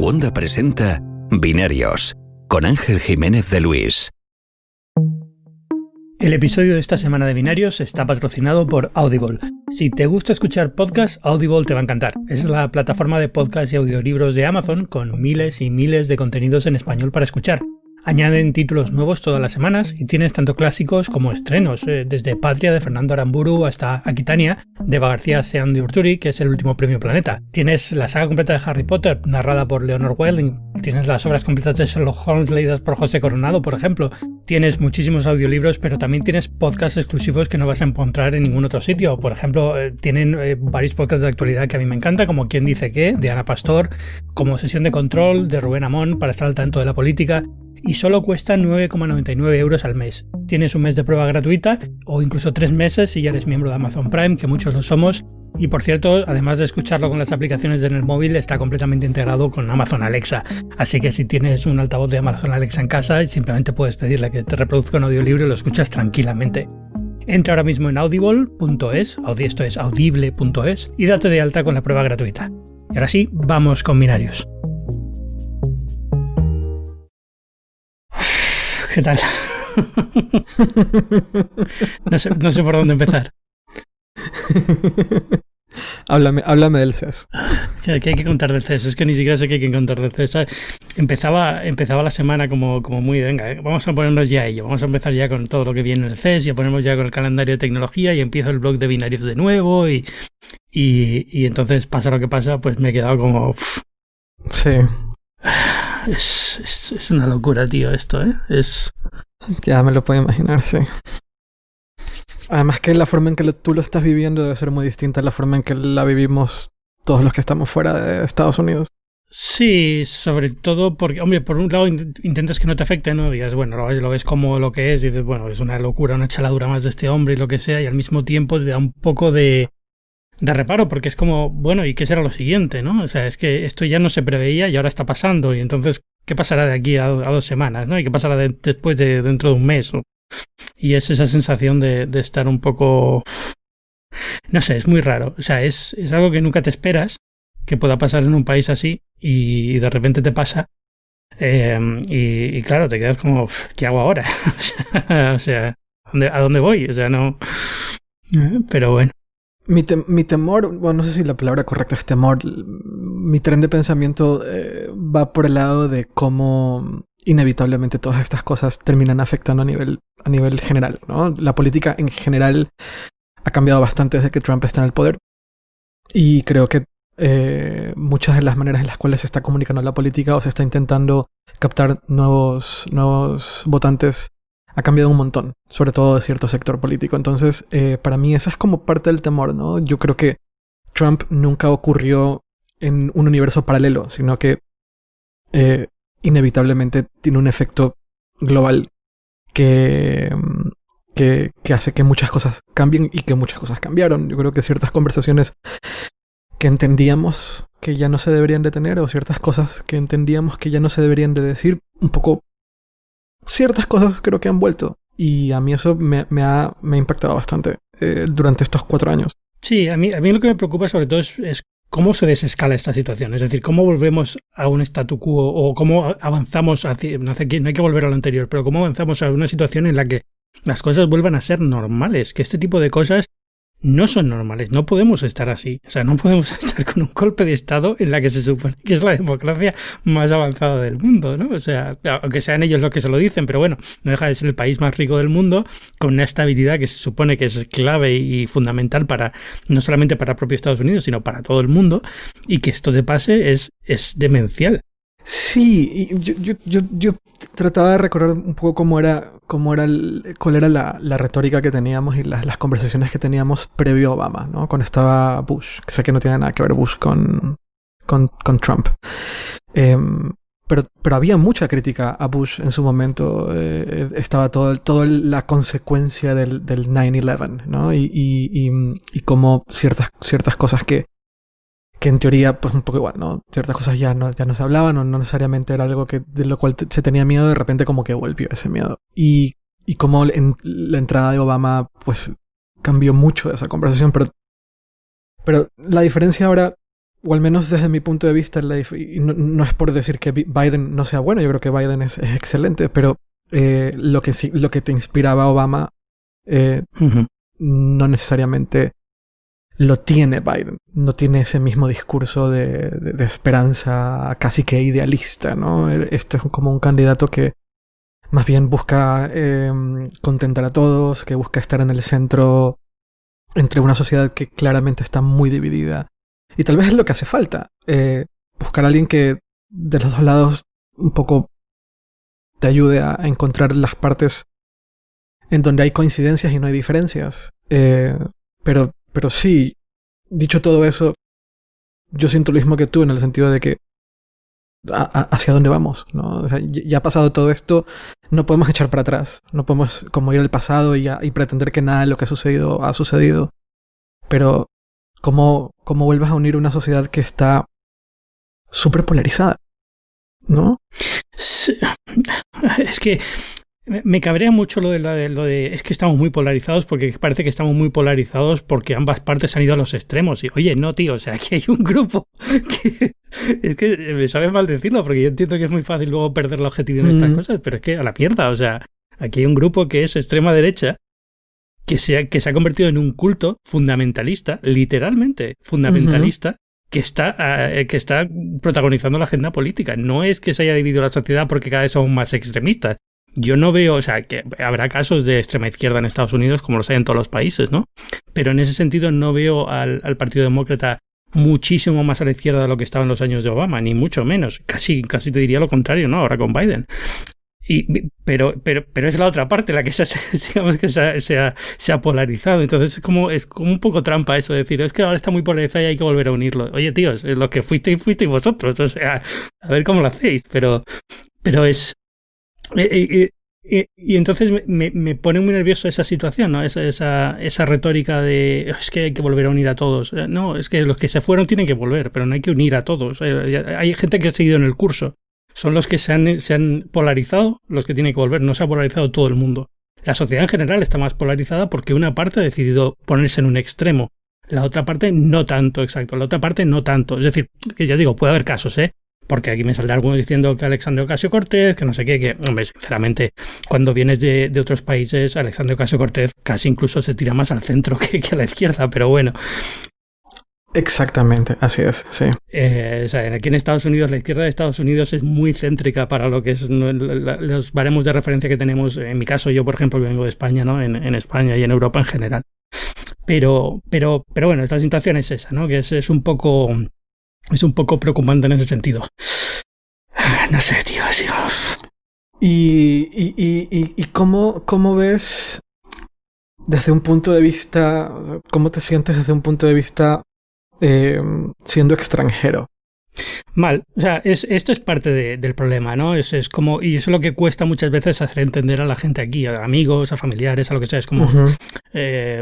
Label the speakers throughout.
Speaker 1: Segunda presenta Binarios, con Ángel Jiménez de Luis.
Speaker 2: El episodio de esta semana de Binarios está patrocinado por Audible. Si te gusta escuchar podcasts, Audible te va a encantar. Es la plataforma de podcasts y audiolibros de Amazon con miles y miles de contenidos en español para escuchar. Añaden títulos nuevos todas las semanas y tienes tanto clásicos como estrenos, desde Patria de Fernando Aramburu hasta Aquitania de Eva García Sean de Urturi, que es el último premio Planeta. Tienes la saga completa de Harry Potter, narrada por Leonor Welling. Tienes las obras completas de Sherlock Holmes leídas por José Coronado, por ejemplo. Tienes muchísimos audiolibros, pero también tienes podcasts exclusivos que no vas a encontrar en ningún otro sitio. Por ejemplo, tienen varios podcasts de actualidad que a mí me encantan, como Quién dice qué, de Ana Pastor, como Sesión de Control, de Rubén Amón, para estar al tanto de la política. Y solo cuesta 9,99 euros al mes. Tienes un mes de prueba gratuita o incluso 3 meses si ya eres miembro de Amazon Prime, que muchos lo somos. Y por cierto, además de escucharlo con las aplicaciones en el móvil, está completamente integrado con Amazon Alexa. Así que si tienes un altavoz de Amazon Alexa en casa, simplemente puedes pedirle que te reproduzca un audiolibro y lo escuchas tranquilamente. Entra ahora mismo en audible.es, esto es audible.es, y date de alta con la prueba gratuita. Y ahora sí, vamos con Binarios. ¿Qué tal? No sé por dónde empezar.
Speaker 3: Háblame del CES.
Speaker 2: ¿Qué hay que contar del CES? Es que ni siquiera sé qué hay que contar del CES. Empezaba la semana como muy, venga, vamos a ponernos ya a ello. Vamos a empezar ya con todo lo que viene en el CES, ya ponemos ya con el calendario de tecnología y empiezo el blog de Binarios de nuevo y entonces pasa lo que pasa, pues me he quedado como...
Speaker 3: Sí.
Speaker 2: Es una locura, tío, esto, ¿eh?
Speaker 3: Ya me lo puedo imaginar, sí. Además que la forma en que tú lo estás viviendo debe ser muy distinta a la forma en que la vivimos todos los que estamos fuera de Estados Unidos.
Speaker 2: Sí, sobre todo porque, hombre, por un lado intentas que no te afecte, ¿no? Digas, bueno, lo ves como lo que es, y dices, bueno, es una locura, una chaladura más de este hombre y lo que sea, y al mismo tiempo te da un poco de reparo, porque es como, bueno, ¿y qué será lo siguiente, no? O sea, es que esto ya no se preveía y ahora está pasando, y entonces, ¿qué pasará de aquí a 2 semanas, no? ¿Y qué pasará después de dentro de un mes? Y es esa sensación de estar un poco... No sé, es muy raro. O sea, es algo que nunca te esperas que pueda pasar en un país así y de repente te pasa. Y claro, te quedas como, ¿qué hago ahora? O sea, ¿a dónde voy? O sea, no... Pero bueno.
Speaker 3: Mi temor, bueno, no sé si la palabra correcta es temor, mi tren de pensamiento va por el lado de cómo inevitablemente todas estas cosas terminan afectando a nivel general, ¿no? La política en general ha cambiado bastante desde que Trump está en el poder y creo que muchas de las maneras en las cuales se está comunicando la política o se está intentando captar nuevos votantes ha cambiado un montón, sobre todo de cierto sector político. Entonces, para mí esa es como parte del temor, ¿no? Yo creo que Trump nunca ocurrió en un universo paralelo, sino que inevitablemente tiene un efecto global que hace que muchas cosas cambien y que muchas cosas cambiaron. Yo creo que ciertas conversaciones que entendíamos que ya no se deberían de tener o ciertas cosas que entendíamos que ya no se deberían de decir, un poco... Ciertas cosas creo que han vuelto y a mí eso me ha impactado bastante durante estos 4 años.
Speaker 2: Sí, a mí lo que me preocupa sobre todo es cómo se desescala esta situación. Es decir, cómo volvemos a un statu quo o cómo avanzamos hacia... No hay que volver a lo anterior, pero cómo avanzamos a una situación en la que las cosas vuelvan a ser normales. Que este tipo de cosas no son normales. No podemos estar así. O sea, no podemos estar con un golpe de Estado en la que se supone que es la democracia más avanzada del mundo, ¿no? O sea, aunque sean ellos los que se lo dicen, pero bueno, no deja de ser el país más rico del mundo con una estabilidad que se supone que es clave y fundamental para, no solamente para el propio Estados Unidos, sino para todo el mundo, y que esto te pase es demencial.
Speaker 3: Sí, y yo trataba de recordar un poco cuál era la retórica que teníamos y las conversaciones que teníamos previo a Obama, ¿no? Cuando estaba Bush, que sé que no tiene nada que ver Bush con Trump. Pero había mucha crítica a Bush en su momento. Estaba toda la consecuencia del 9/11, ¿no? Y como ciertas cosas que en teoría, pues un poco igual, ¿no? Ciertas cosas ya no se hablaban o no necesariamente era algo de lo cual se tenía miedo, de repente como que volvió ese miedo. Y como en la entrada de Obama, pues cambió mucho esa conversación, pero la diferencia ahora o al menos desde mi punto de vista, Leif, y no es por decir que Biden no sea bueno, yo creo que Biden es excelente, pero lo que te inspiraba Obama no necesariamente lo tiene Biden. No tiene ese mismo discurso de esperanza casi que idealista, ¿no? Esto es como un candidato que más bien busca contentar a todos, que busca estar en el centro entre una sociedad que claramente está muy dividida. Y tal vez es lo que hace falta. Buscar a alguien que de los dos lados un poco te ayude a encontrar las partes en donde hay coincidencias y no hay diferencias. Pero sí, dicho todo eso, yo siento lo mismo que tú en el sentido de que hacia dónde vamos, ¿no? O sea, ya ha pasado todo esto, no podemos echar para atrás, no podemos como ir al pasado y pretender que nada de lo que ha sucedido. Pero ¿cómo vuelves a unir una sociedad que está súper polarizada? ¿No?
Speaker 2: Sí. Es que me cabrea mucho lo de es que estamos muy polarizados, porque parece que estamos muy polarizados porque ambas partes han ido a los extremos. Y oye, no, tío, o sea, aquí hay un grupo que es que me sabe mal decirlo, porque yo entiendo que es muy fácil luego perder la objetividad en estas cosas, pero es que a la mierda, o sea, aquí hay un grupo que es extrema derecha que se ha convertido en un culto fundamentalista, literalmente fundamentalista, que está protagonizando la agenda política. No es que se haya dividido la sociedad porque cada vez somos más extremistas. Yo no veo, o sea, que habrá casos de extrema izquierda en Estados Unidos como los hay en todos los países, ¿no? Pero en ese sentido no veo al Partido Demócrata muchísimo más a la izquierda de lo que estaba en los años de Obama, ni mucho menos. Casi te diría lo contrario, ¿no? Ahora con Biden. Pero es la otra parte la que se ha polarizado. Entonces es como un poco trampa eso de decir, es que ahora está muy polarizado y hay que volver a unirlo. Oye, tíos, lo que fuisteis vosotros, o sea, a ver cómo lo hacéis, pero es... Y entonces me pone muy nervioso esa situación, ¿no? Esa retórica de es que hay que volver a unir a todos. No, es que los que se fueron tienen que volver, pero no hay que unir a todos. Hay gente que ha seguido en el curso. Son los que se han polarizado, los que tienen que volver. No se ha polarizado todo el mundo. La sociedad en general está más polarizada porque una parte ha decidido ponerse en un extremo. La otra parte no tanto, exacto. La otra parte no tanto. Es decir, que ya digo, puede haber casos, porque aquí me saldrá alguno diciendo que Alexandria Ocasio-Cortez, que no sé qué, que, hombre, sinceramente, cuando vienes de otros países, Alexandria Ocasio-Cortez casi incluso se tira más al centro que a la izquierda, pero bueno.
Speaker 3: Exactamente, así es, sí.
Speaker 2: O sea, aquí en Estados Unidos, la izquierda de Estados Unidos es muy céntrica para lo que es los baremos de referencia que tenemos. En mi caso, yo, por ejemplo, que vengo de España, ¿no? En España y en Europa en general. Pero bueno, esta situación es esa, ¿no? Que es un poco preocupante en ese sentido. No sé, tío, así.
Speaker 3: ¿Y cómo ves desde un punto de vista, cómo te sientes desde un punto de vista siendo extranjero?
Speaker 2: Mal, o sea, esto es parte del problema, ¿no? Es como, y eso es lo que cuesta muchas veces hacer entender a la gente aquí, a amigos, a familiares, a lo que sea. Es como,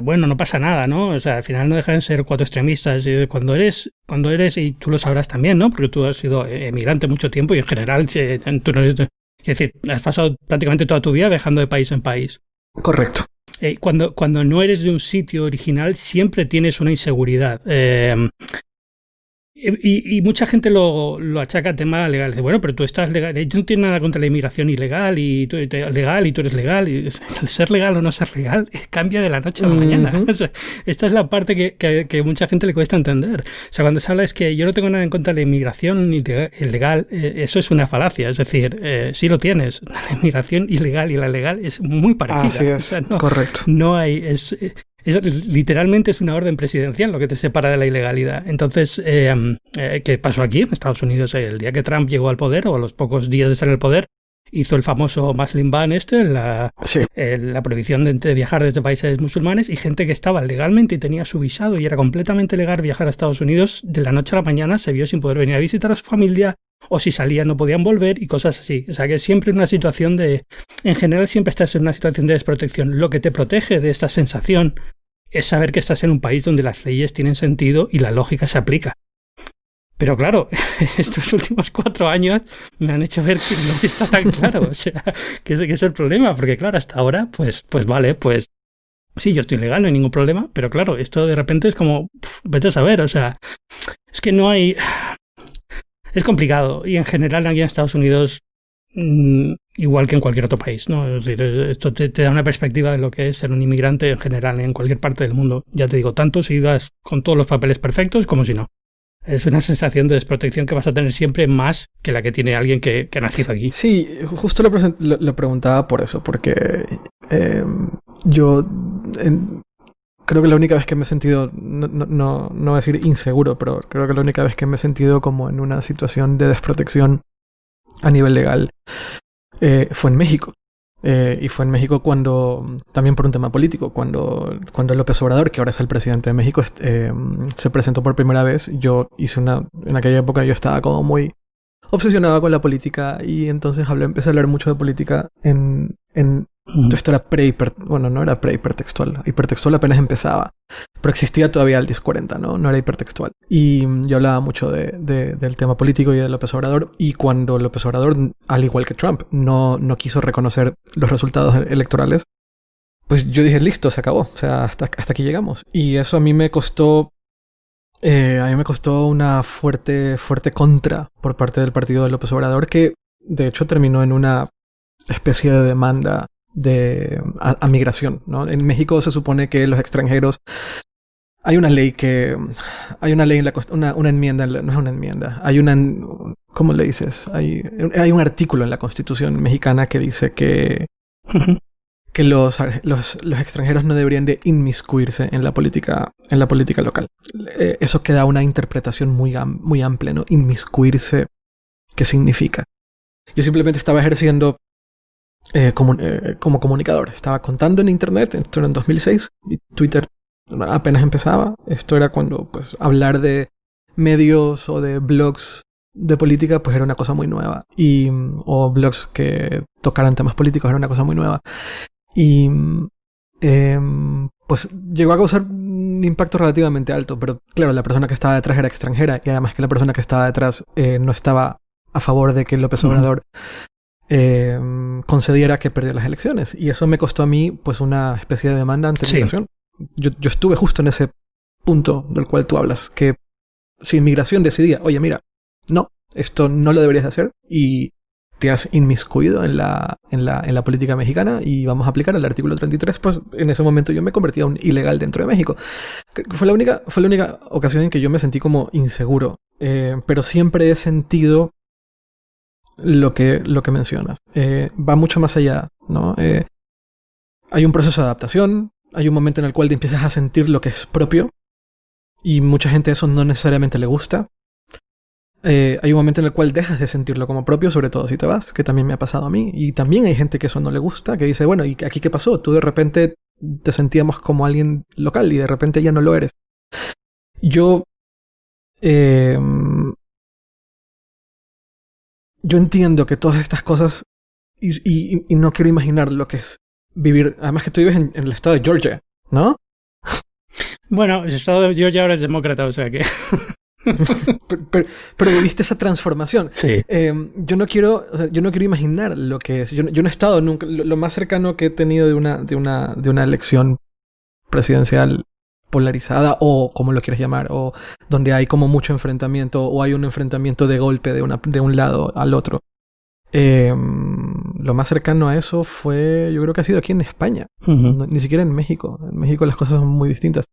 Speaker 2: bueno, no pasa nada, ¿no? O sea, al final no dejan de ser cuatro extremistas. Y cuando eres, y tú lo sabrás también, ¿no? Porque tú has sido emigrante mucho tiempo y en general tú no eres... Es decir, has pasado prácticamente toda tu vida viajando de país en país.
Speaker 3: Correcto.
Speaker 2: Cuando no eres de un sitio original, siempre tienes una inseguridad. Y mucha gente lo achaca a tema legal. Dice, bueno, pero tú estás legal. Yo no tengo nada contra la inmigración ilegal y tú eres legal. Y el ser legal o no ser legal cambia de la noche a la mañana. O sea, esta es la parte que mucha gente le cuesta entender. O sea, cuando se habla es que yo no tengo nada en contra de la inmigración ilegal, eso es una falacia. Es decir, sí lo tienes. La inmigración ilegal y la legal es muy parecida.
Speaker 3: Así es, o sea, correcto.
Speaker 2: No hay... literalmente es una orden presidencial lo que te separa de la ilegalidad. Entonces, ¿qué pasó aquí en Estados Unidos? El día que Trump llegó al poder, o a los pocos días de estar en el poder, hizo el famoso Muslim ban la prohibición de viajar desde países musulmanes, y gente que estaba legalmente y tenía su visado y era completamente legal viajar a Estados Unidos, de la noche a la mañana se vio sin poder venir a visitar a su familia, o si salían no podían volver y cosas así. O sea que siempre una situación en general siempre estás en una situación de desprotección. Lo que te protege de esta sensación es saber que estás en un país donde las leyes tienen sentido y la lógica se aplica. Pero claro, estos últimos 4 años me han hecho ver que no está tan claro. O sea, que es el problema. Porque claro, hasta ahora, pues vale, pues sí, yo estoy legal, no hay ningún problema. Pero claro, esto de repente es como, vete a saber, o sea... Es que no hay... Es complicado. Y en general aquí en Estados Unidos, igual que en cualquier otro país, ¿no? Es decir, esto te da una perspectiva de lo que es ser un inmigrante en general en cualquier parte del mundo. Ya te digo, tanto si vas con todos los papeles perfectos como si no. Es una sensación de desprotección que vas a tener siempre más que la que tiene alguien que ha nacido aquí.
Speaker 3: Sí, justo lo preguntaba por eso, porque yo creo que la única vez que me he sentido, no voy a decir inseguro, pero creo que la única vez que me he sentido como en una situación de desprotección a nivel legal fue en México. Y fue en México cuando, también por un tema político, cuando López Obrador, que ahora es el presidente de México, se presentó por primera vez. Yo hice en aquella época yo estaba como muy obsesionado con la política y entonces empecé a hablar mucho de política esto era bueno, no era pre-hipertextual. Hipertextual apenas empezaba, pero existía todavía el 1040, no era hipertextual. Y yo hablaba mucho del tema político y de López Obrador. Y cuando López Obrador, al igual que Trump, no quiso reconocer los resultados electorales, pues yo dije, listo, se acabó. O sea, hasta aquí llegamos. Y eso a mí me costó una fuerte contra por parte del partido de López Obrador, que de hecho terminó en una especie de demanda a migración, ¿no? En México se supone que los extranjeros... Hay una ley una enmienda, no es una enmienda, ¿cómo le dices? Hay un artículo en la Constitución mexicana que dice que los extranjeros no deberían de inmiscuirse en la política local. Eso queda una interpretación muy amplia, ¿no? Inmiscuirse, ¿qué significa? Yo simplemente estaba ejerciendo como comunicador. Estaba contando en internet, esto era en 2006, y Twitter apenas empezaba. Esto era cuando pues hablar de medios o de blogs de política pues era una cosa muy nueva. O blogs que tocaran temas políticos era una cosa muy nueva. Y pues llegó a causar un impacto relativamente alto, pero claro, la persona que estaba detrás era extranjera y además que la persona que estaba detrás no estaba a favor de que López Obrador concediera que perdió las elecciones. Y eso me costó a mí pues una especie de demanda ante migración. Yo estuve justo en ese punto del cual tú hablas, que si inmigración decidía, oye mira, no, esto no lo deberías hacer y te has inmiscuido en la política mexicana y vamos a aplicar el artículo 33, pues en ese momento yo me convertí a un ilegal dentro de México. Fue la única ocasión en que yo me sentí como inseguro, pero siempre he sentido lo que mencionas. Va mucho más allá, ¿no? Hay un proceso de adaptación, hay un momento en el cual te empiezas a sentir lo que es propio y mucha gente eso no necesariamente le gusta. Hay un momento en el cual dejas de sentirlo como propio, sobre todo si te vas, que también me ha pasado a mí. Y también hay gente que eso no le gusta, que dice, bueno, ¿y aquí qué pasó? Tú de repente te sentíamos como alguien local y de repente ya no lo eres. Yo entiendo que todas estas cosas y no quiero imaginar lo que es vivir. Además que tú vives en el estado de Georgia, ¿no?
Speaker 2: Bueno, el estado de Georgia ahora es demócrata, o sea que...
Speaker 3: pero viviste esa transformación.
Speaker 2: Sí.
Speaker 3: Yo no quiero imaginar lo que es. Yo no he estado nunca. Lo más cercano que he tenido de una elección presidencial polarizada, o como lo quieras llamar, o donde hay como mucho enfrentamiento, o hay un enfrentamiento de golpe de un lado al otro. Lo más cercano a eso fue, yo creo que ha sido aquí en España. Ni siquiera en México. En México las cosas son muy distintas.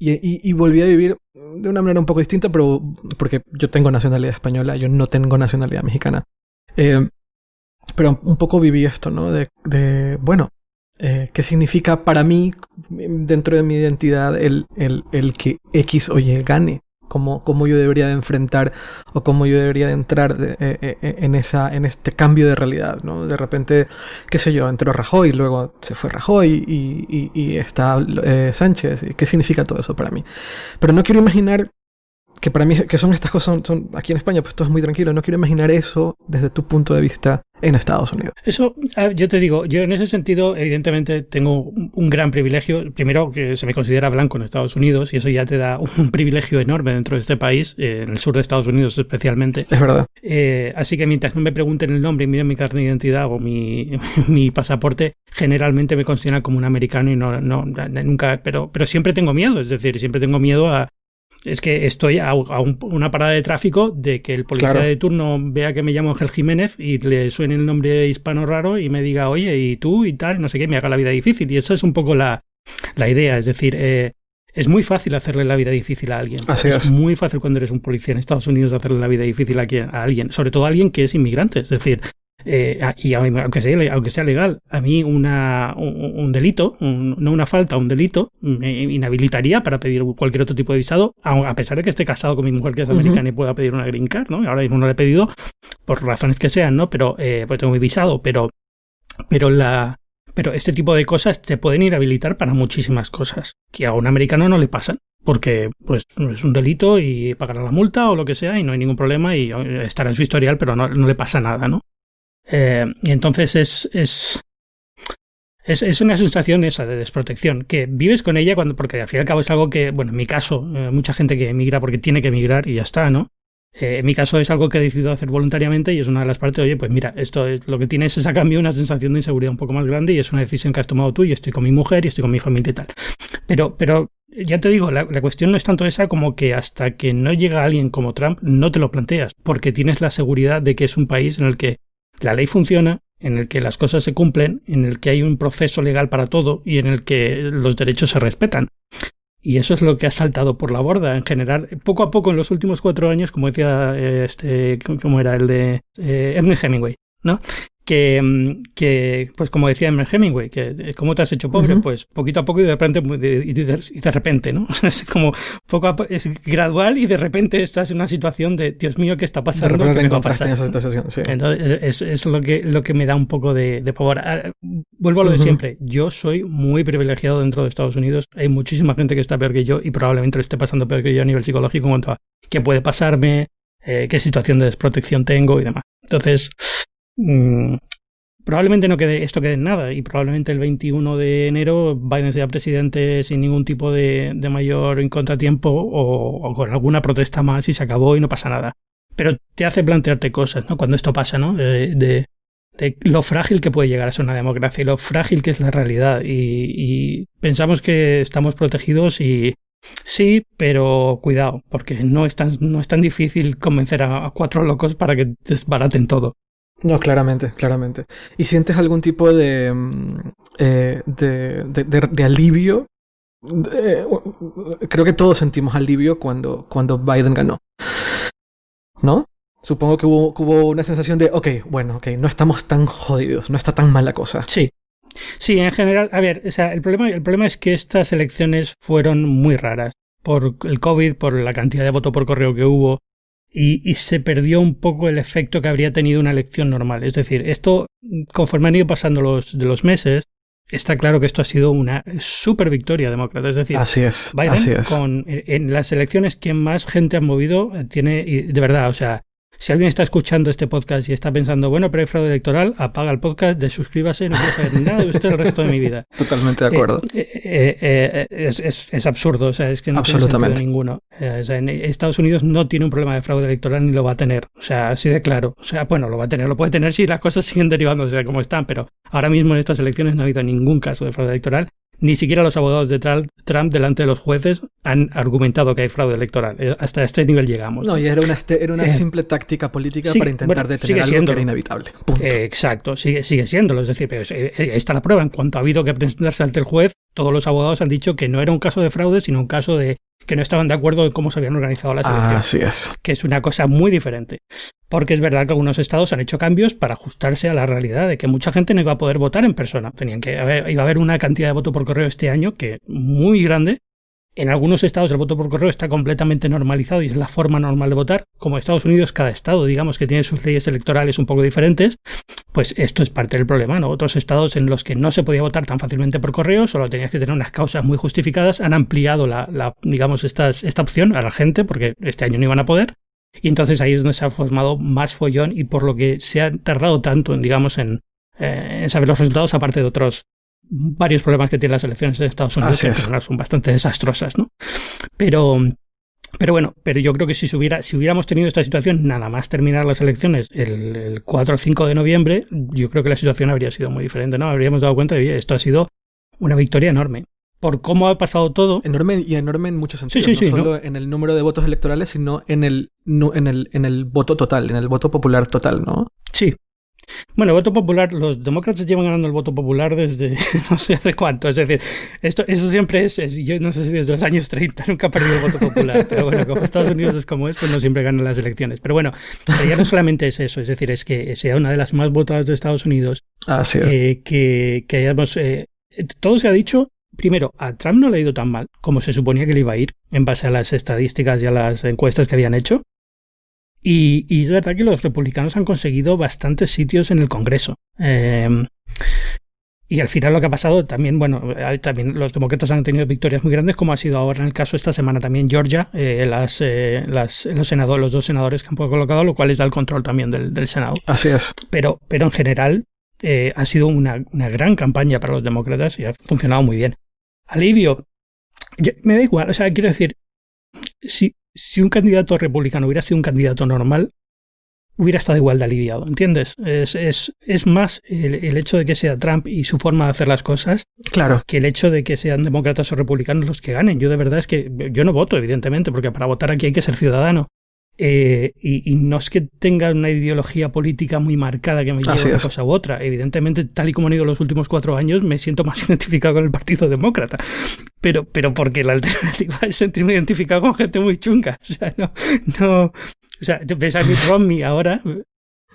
Speaker 3: Y volví a vivir de una manera un poco distinta, pero porque yo tengo nacionalidad española, yo no tengo nacionalidad mexicana. Pero un poco viví esto, ¿no? Bueno, ¿qué significa para mí, dentro de mi identidad, el que X o Y gane? Cómo yo debería de enfrentar o cómo yo debería de entrar en este cambio de realidad, ¿no? De repente, qué sé yo, entró Rajoy, luego se fue Rajoy y está Sánchez. ¿Qué significa todo eso para mí? Pero no quiero imaginar que para mí, que son estas cosas, son aquí en España, pues todo es muy tranquilo. No quiero imaginar eso desde tu punto de vista en Estados Unidos.
Speaker 2: Eso, yo te digo, yo en ese sentido, evidentemente, tengo un gran privilegio. Primero, que se me considera blanco en Estados Unidos, y eso ya te da un privilegio enorme dentro de este país, en el sur de Estados Unidos especialmente.
Speaker 3: Es verdad.
Speaker 2: Así que mientras no me pregunten el nombre y miren mi carta de identidad o mi pasaporte, generalmente me consideran como un americano y no nunca, pero siempre tengo miedo. Es decir, siempre tengo miedo a es que estoy a una parada de tráfico de que el policía de turno vea que me llamo Ángel Jiménez y le suene el nombre hispano raro y me diga, oye, y tú y tal, no sé qué, me haga la vida difícil. Y esa es un poco la idea. Es decir, es muy fácil hacerle la vida difícil a alguien.
Speaker 3: Así es.
Speaker 2: Es muy fácil cuando eres un policía en Estados Unidos hacerle la vida difícil a alguien, sobre todo a alguien que es inmigrante. Es decir, y aunque sea legal, a mí un delito, no una falta, un delito, me inhabilitaría para pedir cualquier otro tipo de visado, a pesar de que esté casado con mi mujer que es americana y pueda pedir una green card, ¿no? Ahora mismo no la he pedido por razones que sean, ¿no? Pero pues tengo mi visado, pero este tipo de cosas te pueden inhabilitar para muchísimas cosas que a un americano no le pasan. Porque pues es un delito y pagará la multa o lo que sea y no hay ningún problema y estará en su historial, pero no le pasa nada, ¿no? Y entonces es una sensación esa de desprotección, que vives con ella porque al fin y al cabo es algo que, bueno, en mi caso, mucha gente que emigra porque tiene que emigrar y ya está, ¿no? En mi caso es algo que he decidido hacer voluntariamente y es una de las partes, oye, pues mira, esto es lo que tienes es a cambio una sensación de inseguridad un poco más grande y es una decisión que has tomado tú y estoy con mi mujer y estoy con mi familia y tal. Pero ya te digo, la cuestión no es tanto esa como que hasta que no llega alguien como Trump no te lo planteas, porque tienes la seguridad de que es un país en el que la ley funciona, en el que las cosas se cumplen, en el que hay un proceso legal para todo y en el que los derechos se respetan. Y eso es lo que ha saltado por la borda en general. Poco a poco, en los últimos 4 años, como decía ¿cómo era? El de Ernest Hemingway, ¿no? Que pues como decía Ernest Hemingway, que ¿cómo te has hecho pobre? Pues poquito a poco y de repente, ¿no? Es como es gradual y de repente estás en una situación de Dios mío, ¿qué está pasando?
Speaker 3: De repente
Speaker 2: ¿Qué
Speaker 3: te
Speaker 2: me va a
Speaker 3: encontraste
Speaker 2: pasar?
Speaker 3: en esa situación, sí.
Speaker 2: Entonces es lo que me da un poco de pavor. Vuelvo a lo de siempre. Yo soy muy privilegiado dentro de Estados Unidos. Hay muchísima gente que está peor que yo y probablemente lo esté pasando peor que yo a nivel psicológico en cuanto a qué puede pasarme, qué situación de desprotección tengo y demás. Entonces, probablemente esto quede en nada y probablemente el 21 de enero Biden sea presidente sin ningún tipo de mayor contratiempo o con alguna protesta más y se acabó y no pasa nada. Pero te hace plantearte cosas, ¿no? Cuando esto pasa, ¿no? De lo frágil que puede llegar a ser una democracia y lo frágil que es la realidad. Y pensamos que estamos protegidos y sí, pero cuidado, porque no es tan difícil convencer a 4 locos para que desbaraten todo.
Speaker 3: No, claramente. ¿Y sientes algún tipo de alivio? Creo que todos sentimos alivio cuando Biden ganó, ¿no? Supongo que hubo una sensación de, no estamos tan jodidos, no está tan mal la cosa.
Speaker 2: Sí, en general, a ver, o sea, el problema es que estas elecciones fueron muy raras por el COVID, por la cantidad de voto por correo que hubo. Y se perdió un poco el efecto que habría tenido una elección normal. Es decir, esto, conforme han ido pasando los meses, está claro que esto ha sido una súper victoria demócrata. Es decir,
Speaker 3: así es.
Speaker 2: Biden, en las elecciones que más gente ha movido, tiene, de verdad, o sea, si alguien está escuchando este podcast y está pensando, bueno, pero hay fraude electoral, apaga el podcast, desuscríbase, no quiero saber nada de usted el resto de mi vida.
Speaker 3: Totalmente de acuerdo.
Speaker 2: Es absurdo, o sea, es que no tiene sentido ninguno. O sea, en Estados Unidos no tiene un problema de fraude electoral ni lo va a tener. O sea, así de claro. O sea, bueno, lo puede tener si las cosas siguen derivando, o sea, como están, pero ahora mismo en estas elecciones no ha habido ningún caso de fraude electoral. Ni siquiera los abogados de Trump delante de los jueces han argumentado que hay fraude electoral. Hasta este nivel llegamos.
Speaker 3: No, y era una simple táctica política para intentar detener algo que era inevitable. Punto.
Speaker 2: Exacto, sigue siéndolo. Es decir, pero está la prueba. En cuanto ha habido que presentarse ante el juez, todos los abogados han dicho que no era un caso de fraude, sino un caso de que no estaban de acuerdo en cómo se habían organizado las elecciones.
Speaker 3: Así es.
Speaker 2: Que es una cosa muy diferente. Porque es verdad que algunos estados han hecho cambios para ajustarse a la realidad de que mucha gente no iba a poder votar en persona. Iba a haber una cantidad de voto por correo este año que muy grande. En algunos estados el voto por correo está completamente normalizado y es la forma normal de votar. Como Estados Unidos, cada estado, digamos, que tiene sus leyes electorales un poco diferentes, pues esto es parte del problema, ¿no? Otros estados en los que no se podía votar tan fácilmente por correo, solo tenías que tener unas causas muy justificadas, han ampliado digamos, esta opción a la gente, porque este año no iban a poder. Y entonces ahí es donde se ha formado más follón y por lo que se ha tardado tanto, digamos, en saber los resultados, aparte de otros varios problemas que tienen las elecciones de Estados Unidos, que son bastante desastrosas, ¿no? Pero bueno, yo creo que si hubiéramos tenido esta situación nada más terminar las elecciones el 4 o 5 de noviembre, yo creo que la situación habría sido muy diferente, ¿no? Habríamos dado cuenta de que esto ha sido una victoria enorme. por cómo ha pasado todo.
Speaker 3: Enorme en muchos sentidos.
Speaker 2: Sí,
Speaker 3: no solo
Speaker 2: ¿no?
Speaker 3: en el número de votos electorales, sino en el voto total, en el voto popular total, ¿no?
Speaker 2: Sí. Bueno, el voto popular, los demócratas llevan ganando el voto popular desde no sé hace cuánto. Es decir, eso siempre es, yo no sé si desde los años 30 nunca ha perdido el voto popular. Pero bueno, como Estados Unidos es como es, pues no siempre ganan las elecciones. Pero bueno, ya no solamente es eso, es decir, es que sea una de las más votadas de Estados Unidos.
Speaker 3: Así es.
Speaker 2: Que hayamos... todo se ha dicho. Primero, a Trump no le ha ido tan mal como se suponía que le iba a ir en base a las estadísticas y a las encuestas que habían hecho. Y es verdad que los republicanos han conseguido bastantes sitios en el Congreso. Y al final lo que ha pasado también, bueno, también los demócratas han tenido victorias muy grandes, como ha sido ahora en el caso esta semana también Georgia, los dos senadores que han colocado, lo cual les da el control también del Senado.
Speaker 3: Así es.
Speaker 2: Pero en general ha sido una gran campaña para los demócratas y ha funcionado muy bien. Alivio, me da igual, o sea, quiero decir, si un candidato republicano hubiera sido un candidato normal, hubiera estado igual de aliviado, ¿entiendes? Es más el hecho de que sea Trump y su forma de hacer las cosas,
Speaker 3: claro,
Speaker 2: que el hecho de que sean demócratas o republicanos los que ganen. Yo de verdad es que yo no voto, evidentemente, porque para votar aquí hay que ser ciudadano. Y no es que tenga una ideología política muy marcada que me lleve a una cosa u otra. Evidentemente, tal y como han ido los últimos 4 años, me siento más identificado con el Partido Demócrata. Pero porque la alternativa es sentirme identificado con gente muy chunga. O sea, no. O sea, ves a Mitt Romney ahora.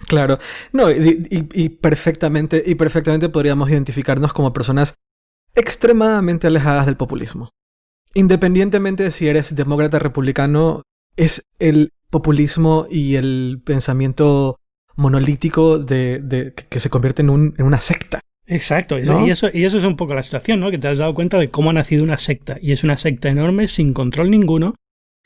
Speaker 3: Claro. No, y perfectamente podríamos identificarnos como personas extremadamente alejadas del populismo. Independientemente de si eres demócrata o republicano, es el populismo y el pensamiento monolítico de que se convierte en una secta.
Speaker 2: Exacto,
Speaker 3: ¿no?
Speaker 2: y eso es un poco la situación, ¿no? Que te has dado cuenta de cómo ha nacido una secta, y es una secta enorme, sin control ninguno,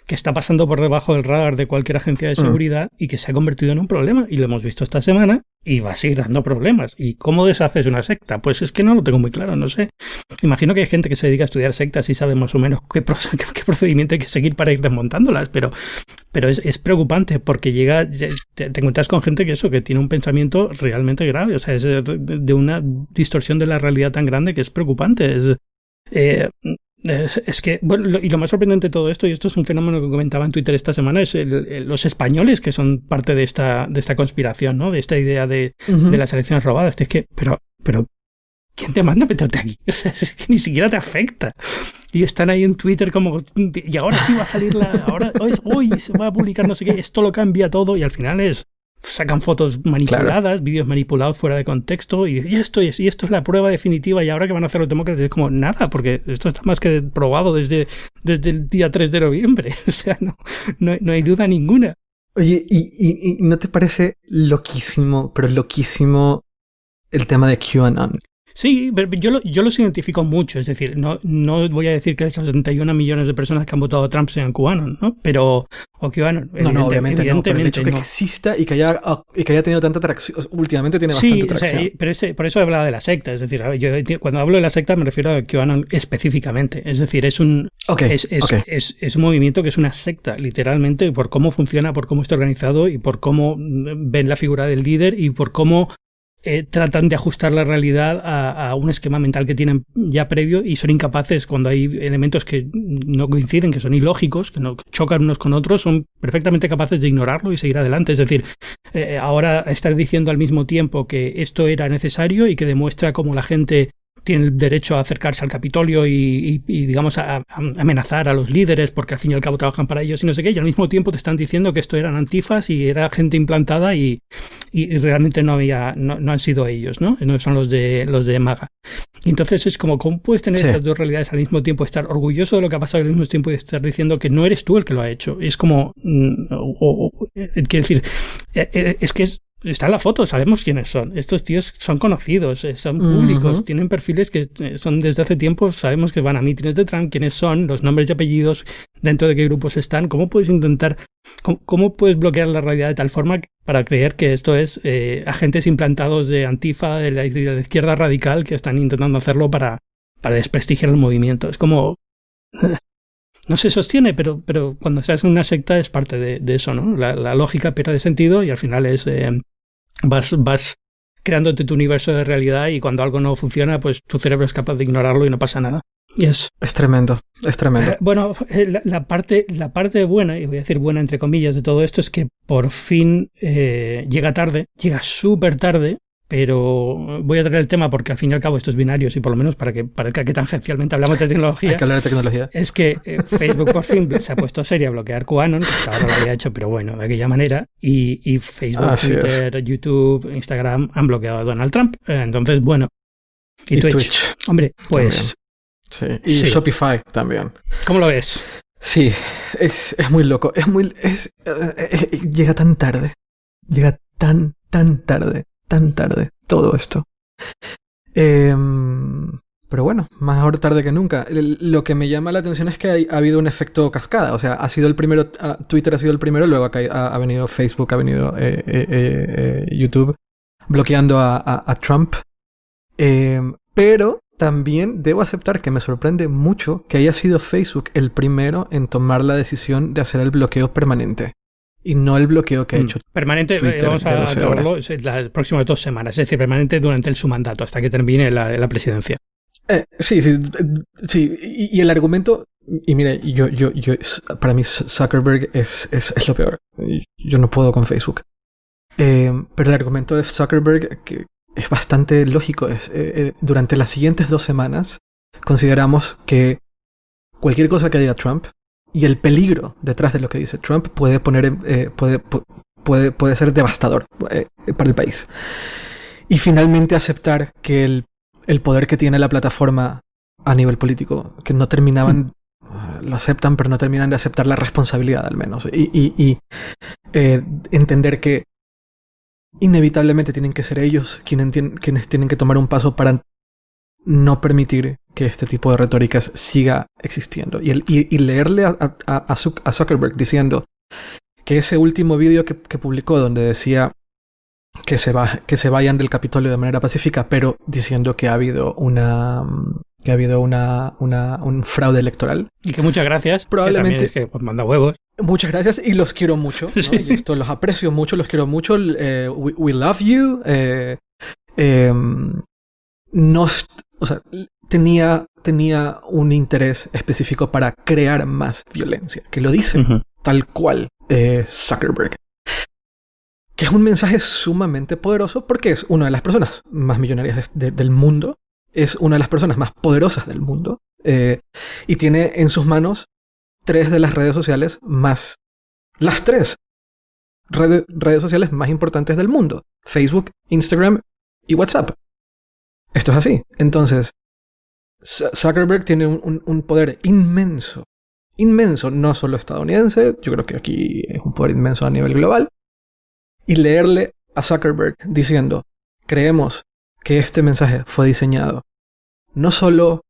Speaker 2: que está pasando por debajo del radar de cualquier agencia de seguridad y que se ha convertido en un problema, y lo hemos visto esta semana, y va a seguir dando problemas. ¿Y cómo deshaces una secta? Pues es que no lo tengo muy claro, no sé. Imagino que hay gente que se dedica a estudiar sectas y sabe más o menos qué procedimiento hay que seguir para ir desmontándolas, pero es preocupante porque te encuentras con gente que tiene un pensamiento realmente grave, o sea, es de una distorsión de la realidad tan grande que es preocupante. Es que, bueno, y lo más sorprendente de todo esto, y esto es un fenómeno que comentaba en Twitter esta semana, es los españoles que son parte de esta conspiración, ¿no? De esta idea de las elecciones robadas. Es que, pero, ¿quién te manda a meterte aquí? O sea, es que ni siquiera te afecta. Y están ahí en Twitter como, y ahora sí va a salir hoy se va a publicar no sé qué, esto lo cambia todo, y al final sacan fotos manipuladas, claro, vídeos manipulados fuera de contexto, y esto es la prueba definitiva, y ahora que van a hacer los demócratas es como nada, porque esto está más que probado desde el día 3 de noviembre. O sea, no hay duda ninguna.
Speaker 3: Oye, ¿y no te parece loquísimo el tema de QAnon?
Speaker 2: Sí, pero yo los identifico mucho, es decir, no voy a decir que esos 71 millones de personas que han votado a Trump sean cubanos, ¿no? Pero, o QAnon,
Speaker 3: no, obviamente no, pero el hecho que exista y que haya tenido tanta atracción, últimamente tiene bastante atracción.
Speaker 2: Sí, pero por eso hablaba de la secta, es decir, yo cuando hablo de la secta me refiero a QAnon específicamente, es decir, es un movimiento que es una secta, literalmente, por cómo funciona, por cómo está organizado y por cómo ven la figura del líder y por cómo tratan de ajustar la realidad a un esquema mental que tienen ya previo, y son incapaces cuando hay elementos que no coinciden, que son ilógicos, que no chocan unos con otros, son perfectamente capaces de ignorarlo y seguir adelante. Es decir, ahora estar diciendo al mismo tiempo que esto era necesario y que demuestra cómo la gente tiene el derecho a acercarse al Capitolio y digamos, a amenazar a los líderes porque al fin y al cabo trabajan para ellos y no sé qué, y al mismo tiempo te están diciendo que esto eran antifas y era gente implantada y realmente no han sido ellos, ¿no? No son los de MAGA. Y entonces es como, ¿cómo puedes tener estas dos realidades al mismo tiempo? Estar orgulloso de lo que ha pasado al mismo tiempo y estar diciendo que no eres tú el que lo ha hecho. Es como, quiero decir, es que está en la foto, sabemos quiénes son. Estos tíos son conocidos, son públicos, tienen perfiles que son desde hace tiempo, sabemos que van a mítines de Trump, quiénes son, los nombres y apellidos, dentro de qué grupos están. ¿Cómo puedes cómo puedes bloquear la realidad de tal forma para creer que esto es agentes implantados de Antifa, de la izquierda radical, que están intentando hacerlo para desprestigiar el movimiento? Es como... No se sostiene, pero cuando estás en una secta es parte de eso, ¿no? La lógica pierde sentido y al final es... vas creándote tu universo de realidad, y cuando algo no funciona, pues tu cerebro es capaz de ignorarlo y no pasa nada. Yes.
Speaker 3: Es tremendo, es tremendo.
Speaker 2: Bueno, la parte buena, y voy a decir buena entre comillas, de todo esto es que por fin llega tarde, llega súper tarde, pero voy a traer el tema porque al fin y al cabo esto es binarios y por lo menos para que parezca que tangencialmente hablamos de tecnología.
Speaker 3: Hay que hablar de tecnología.
Speaker 2: Es que Facebook por fin se ha puesto serio a bloquear QAnon, que hasta ahora lo había hecho, pero bueno, de aquella manera, y Facebook,
Speaker 3: Así
Speaker 2: Twitter,
Speaker 3: es.
Speaker 2: YouTube, Instagram han bloqueado a Donald Trump. Entonces, bueno. Y Twitch. Hombre, pues...
Speaker 3: También. Sí. Y
Speaker 2: sí.
Speaker 3: Shopify también.
Speaker 2: ¿Cómo lo ves?
Speaker 3: Sí, es muy loco. Llega tan tarde. Llega tan tarde todo esto. Pero bueno, mejor tarde que nunca. Lo que me llama la atención es que ha habido un efecto cascada. O sea, ha sido el primero, Twitter ha sido el primero, luego ha venido Facebook, ha venido YouTube bloqueando a Trump. Pero también debo aceptar que me sorprende mucho que haya sido Facebook el primero en tomar la decisión de hacer el bloqueo permanente. Y no el bloqueo que ha hecho
Speaker 2: permanente.
Speaker 3: Twitter,
Speaker 2: Vamos a verlo las próximas 2 semanas. Es decir, permanente durante su mandato, hasta que termine la presidencia.
Speaker 3: Sí. Y el argumento... Y mire, para mí Zuckerberg es lo peor. Yo no puedo con Facebook. Pero el argumento de Zuckerberg... que es bastante lógico. Durante las siguientes 2 semanas consideramos que cualquier cosa que diga Trump y el peligro detrás de lo que dice Trump puede ser devastador para el país. Y finalmente aceptar que el poder que tiene la plataforma a nivel político, que no terminaban, lo aceptan, pero no terminan de aceptar la responsabilidad al menos. Y entender que inevitablemente tienen que ser ellos quienes tienen que tomar un paso para no permitir que este tipo de retóricas siga existiendo. Y leerle a Zuckerberg diciendo que ese último vídeo que publicó donde decía que se vayan del Capitolio de manera pacífica, pero diciendo que ha habido un fraude electoral.
Speaker 2: Y que muchas gracias.
Speaker 3: Probablemente.
Speaker 2: Que también es que manda huevos.
Speaker 3: Muchas gracias y los quiero mucho, ¿no?
Speaker 2: Sí.
Speaker 3: Y esto los aprecio mucho, los quiero mucho. We love you. O sea, tenía un interés específico para crear más violencia, que lo dice tal cual Zuckerberg. Que es un mensaje sumamente poderoso porque es una de las personas más millonarias del mundo, es una de las personas más poderosas del mundo y tiene en sus manos 3 de las redes sociales las 3 redes sociales más importantes del mundo: Facebook, Instagram y WhatsApp. Esto es así. Entonces, Zuckerberg tiene un poder inmenso, no solo estadounidense, yo creo que aquí es un poder inmenso a nivel global. Y leerle a Zuckerberg diciendo: creemos que este mensaje fue diseñado no solo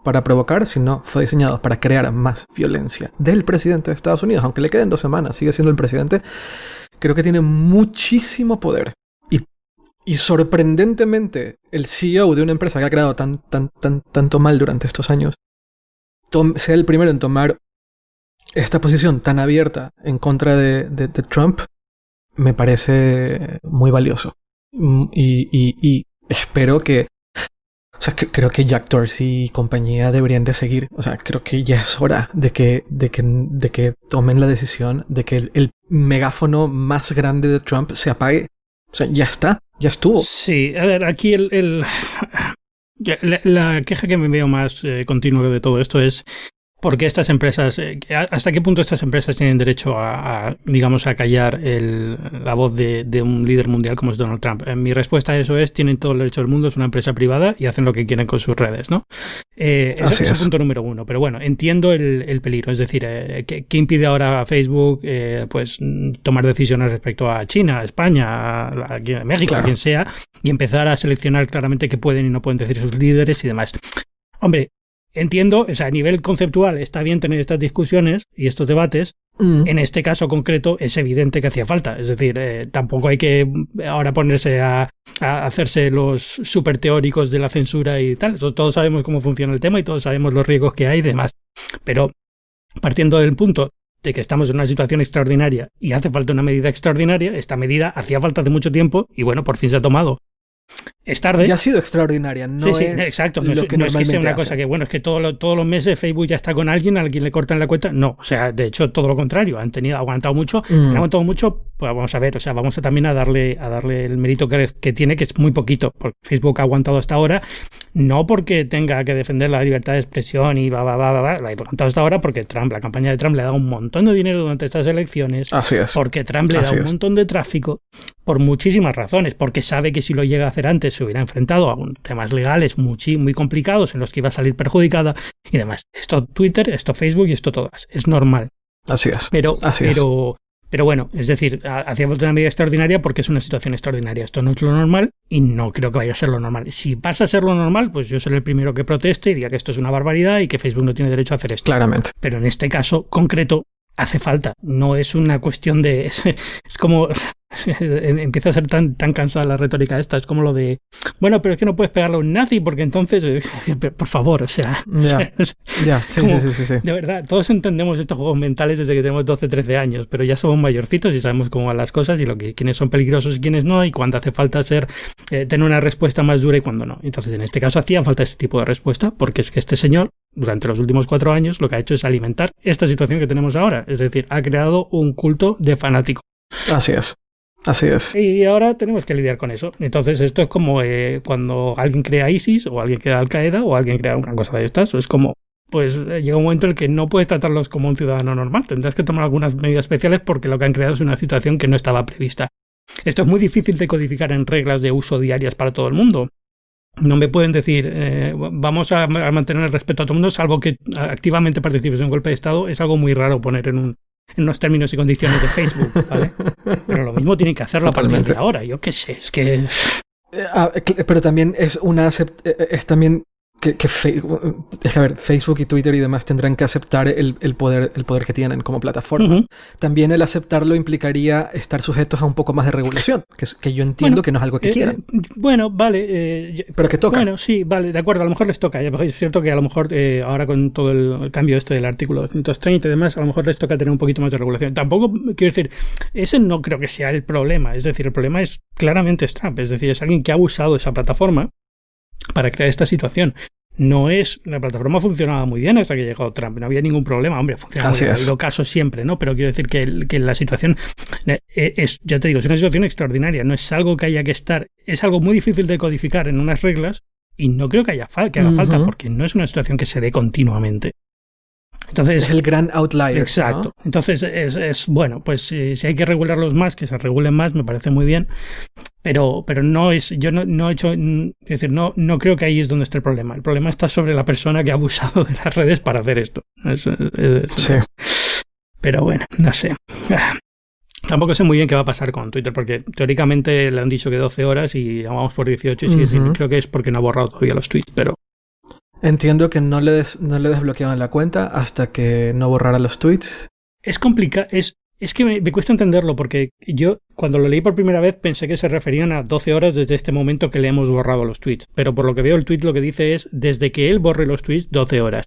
Speaker 3: para provocar, sino fue diseñado para crear más violencia del presidente de Estados Unidos, aunque le queden 2 semanas, sigue siendo el presidente. Creo que tiene muchísimo poder. Y sorprendentemente, el CEO de una empresa que ha creado tanto mal durante estos años sea el primero en tomar esta posición tan abierta en contra de Trump, me parece muy valioso. Y espero que... O sea, creo que Jack Dorsey y compañía deberían de seguir. O sea, creo que ya es hora de que tomen la decisión de que el megáfono más grande de Trump se apague. O sea, ya está, ya estuvo.
Speaker 2: Sí, a ver, aquí la queja que me veo más continua de todo esto es ¿por qué estas empresas, hasta qué punto estas empresas tienen derecho digamos, a callar la voz de un líder mundial como es Donald Trump? Mi respuesta a eso es: tienen todo el derecho del mundo, es una empresa privada y hacen lo que quieren con sus redes, ¿no? Eso es el punto número 1. Pero bueno, entiendo el peligro. Es decir, ¿qué impide ahora a Facebook pues tomar decisiones respecto a China, a España, a México, claro, a quien sea, y empezar a seleccionar claramente qué pueden y no pueden decir sus líderes y demás? Hombre, entiendo, o sea, a nivel conceptual está bien tener estas discusiones y estos debates. En este caso concreto es evidente que hacía falta. Es decir, tampoco hay que ahora ponerse a hacerse los súper teóricos de la censura y tal. Todos sabemos cómo funciona el tema y todos sabemos los riesgos que hay y demás. Pero partiendo del punto de que estamos en una situación extraordinaria y hace falta una medida extraordinaria, esta medida hacía falta hace mucho tiempo y bueno, por fin se ha tomado. Es tarde.
Speaker 3: Ya ha sido extraordinaria, no
Speaker 2: sí,
Speaker 3: es
Speaker 2: exacto.
Speaker 3: lo que
Speaker 2: no es que sea una
Speaker 3: normalmente
Speaker 2: cosa
Speaker 3: hace.
Speaker 2: que, bueno, es que todos los meses Facebook ya está con alguien a quien le cortan la cuenta. No, o sea, de hecho, todo lo contrario. Han aguantado mucho. Han aguantado mucho, pues vamos a ver, o sea, vamos a también a darle el mérito que tiene, que es muy poquito, porque Facebook ha aguantado hasta ahora, no porque tenga que defender la libertad de expresión y la ha aguantado hasta ahora porque la campaña de Trump le ha dado un montón de dinero durante estas elecciones.
Speaker 3: Así es.
Speaker 2: Porque Trump le da un montón de tráfico, por muchísimas razones, porque sabe que si lo llega a hacer antes se hubiera enfrentado a temas legales muy complicados en los que iba a salir perjudicada y demás. Esto Twitter, esto Facebook y esto todas. Es normal.
Speaker 3: Así es.
Speaker 2: Pero bueno, es decir, hacía falta una medida extraordinaria porque es una situación extraordinaria. Esto no es lo normal y no creo que vaya a ser lo normal. Si pasa a ser lo normal, pues yo seré el primero que proteste y diga que esto es una barbaridad y que Facebook no tiene derecho a hacer esto.
Speaker 3: Claramente.
Speaker 2: Pero en este caso concreto hace falta. No es una cuestión de... Es como... Empieza a ser tan cansada la retórica esta. Es como lo de... Bueno, pero es que no puedes pegarle a un nazi porque entonces... Por favor, o sea...
Speaker 3: Sí.
Speaker 2: De verdad, todos entendemos estos juegos mentales desde que tenemos 12, 13 años, pero ya somos mayorcitos y sabemos cómo van las cosas y quiénes son peligrosos y quiénes no y cuándo hace falta tener una respuesta más dura y cuándo no. Entonces, en este caso hacía falta este tipo de respuesta porque es que este señor, durante los últimos 4 años, lo que ha hecho es alimentar esta situación que tenemos ahora. Es decir, ha creado un culto de fanáticos.
Speaker 3: Así es.
Speaker 2: Y ahora tenemos que lidiar con eso. Entonces esto es como cuando alguien crea ISIS o alguien crea Al-Qaeda o alguien crea una cosa de estas. Es como, pues llega un momento en el que no puedes tratarlos como un ciudadano normal. Tendrás que tomar algunas medidas especiales porque lo que han creado es una situación que no estaba prevista. Esto es muy difícil de codificar en reglas de uso diarias para todo el mundo. No me pueden decir, vamos a mantener el respeto a todo el mundo, salvo que activamente participes en un golpe de Estado. Es algo muy raro poner en unos términos y condiciones de Facebook, ¿vale? Pero lo mismo tienen que hacerlo a partir de ahora. Yo qué sé, es que...
Speaker 3: Pero también es también que Facebook y Twitter y demás tendrán que aceptar el poder que tienen como plataforma. Uh-huh. También el aceptarlo implicaría estar sujetos a un poco más de regulación, que yo entiendo que no es algo que quieran.
Speaker 2: Bueno, vale.
Speaker 3: Pero que toca.
Speaker 2: Bueno, sí, vale, de acuerdo, a lo mejor les toca. Es cierto que a lo mejor ahora con todo el cambio del artículo 230 y demás, a lo mejor les toca tener un poquito más de regulación. Tampoco, quiero decir, ese no creo que sea el problema. Es decir, el problema es claramente Trump. Es decir, es alguien que ha usado esa plataforma para crear esta situación. La plataforma funcionaba muy bien hasta que llegó Trump, no había ningún problema, hombre, funcionaba muy bien, ha habido casos siempre, ¿no? Pero quiero decir que la situación ya te digo, es una situación extraordinaria, no es algo que haya que estar, es algo muy difícil de codificar en unas reglas y no creo que haga falta porque no es una situación que se dé continuamente. Entonces,
Speaker 3: es el gran outlier.
Speaker 2: Exacto.
Speaker 3: ¿No?
Speaker 2: Entonces, es bueno, pues si hay que regularlos más, que se regulen más, me parece muy bien. Pero no es, yo no he hecho, es decir, no creo que ahí es donde está el problema. El problema está sobre la persona que ha abusado de las redes para hacer esto.
Speaker 3: Sí.
Speaker 2: Pero bueno, no sé. Tampoco sé muy bien qué va a pasar con Twitter, porque teóricamente le han dicho que 12 horas y ya vamos por 18 y sigue sin, creo que es porque no ha borrado todavía los tweets, pero...
Speaker 3: Entiendo que no le desbloqueaban la cuenta hasta que no borrara los tweets.
Speaker 2: Es complicado, es que me cuesta entenderlo, porque yo cuando lo leí por primera vez pensé que se referían a 12 horas desde este momento que le hemos borrado los tweets, pero por lo que veo el tweet lo que dice es desde que él borre los tweets 12 horas.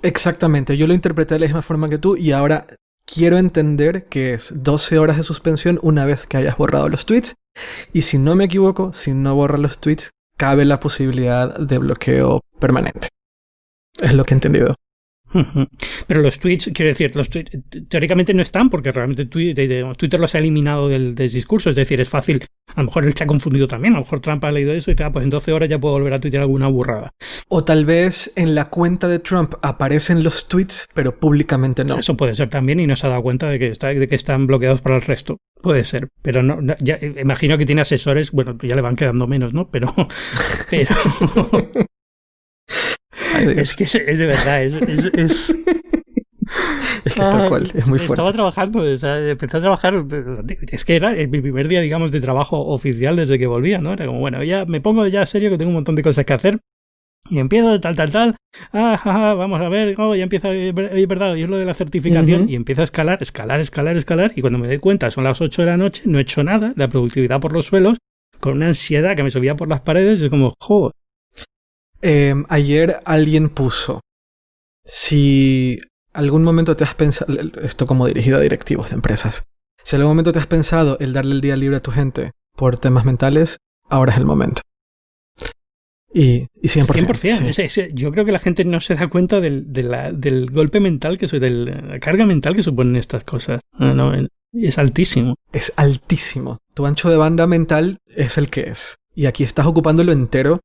Speaker 3: Exactamente, yo lo interpreté de la misma forma que tú y ahora quiero entender que es 12 horas de suspensión una vez que hayas borrado los tweets y si no me equivoco, si no borra los tweets, cabe la posibilidad de bloqueo permanente. Es lo que he entendido.
Speaker 2: Pero los tweets, quiero decir, los tweets teóricamente no están porque realmente Twitter los ha eliminado del discurso. Es decir, es fácil. A lo mejor él se ha confundido también. A lo mejor Trump ha leído eso y pues en 12 horas ya puedo volver a tuitear alguna burrada.
Speaker 3: O tal vez en la cuenta de Trump aparecen los tweets, pero públicamente no.
Speaker 2: Eso puede ser también y no se ha dado cuenta de que están bloqueados para el resto. Puede ser, pero no ya, imagino que tiene asesores. Bueno, ya le van quedando menos, ¿no? Pero es que es de verdad, es
Speaker 3: que es tal cual, es muy fuerte.
Speaker 2: Estaba trabajando, o sea, empecé a trabajar, es que era mi primer día, digamos, de trabajo oficial desde que volvía, ¿no? Era como, bueno, ya me pongo ya serio que tengo un montón de cosas que hacer y empiezo tal, vamos a ver, ya empieza, es verdad, y es lo de la certificación y empieza a escalar y cuando me doy cuenta son las 8 de la noche, no he hecho nada, la productividad por los suelos, con una ansiedad que me subía por las paredes, es como, joder.
Speaker 3: Ayer alguien puso, si algún momento te has pensado, esto como dirigido a directivos de empresas, si algún momento te has pensado el darle el día libre a tu gente por temas mentales, ahora es el momento. Y 100%.
Speaker 2: 100%.
Speaker 3: Sí.
Speaker 2: Yo creo que la gente no se da cuenta del golpe mental, de la carga mental que suponen estas cosas. No, es altísimo.
Speaker 3: Es altísimo. Tu ancho de banda mental es el que es. Y aquí estás ocupándolo entero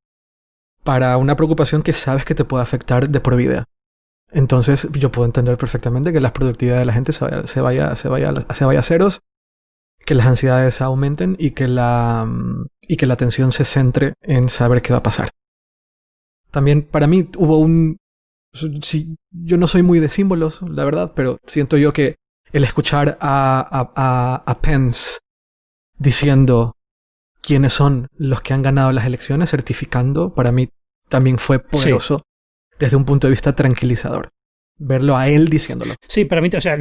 Speaker 3: para una preocupación que sabes que te puede afectar de por vida. Entonces yo puedo entender perfectamente que la productividad de la gente se vaya a ceros, que las ansiedades aumenten y que la atención se centre en saber qué va a pasar. También para mí hubo sí, yo no soy muy de símbolos, la verdad, pero siento yo que el escuchar a Pence diciendo quiénes son los que han ganado las elecciones, certificando, para mí también fue poderoso desde un punto de vista tranquilizador. Verlo a él diciéndolo.
Speaker 2: Sí, para mí, o sea,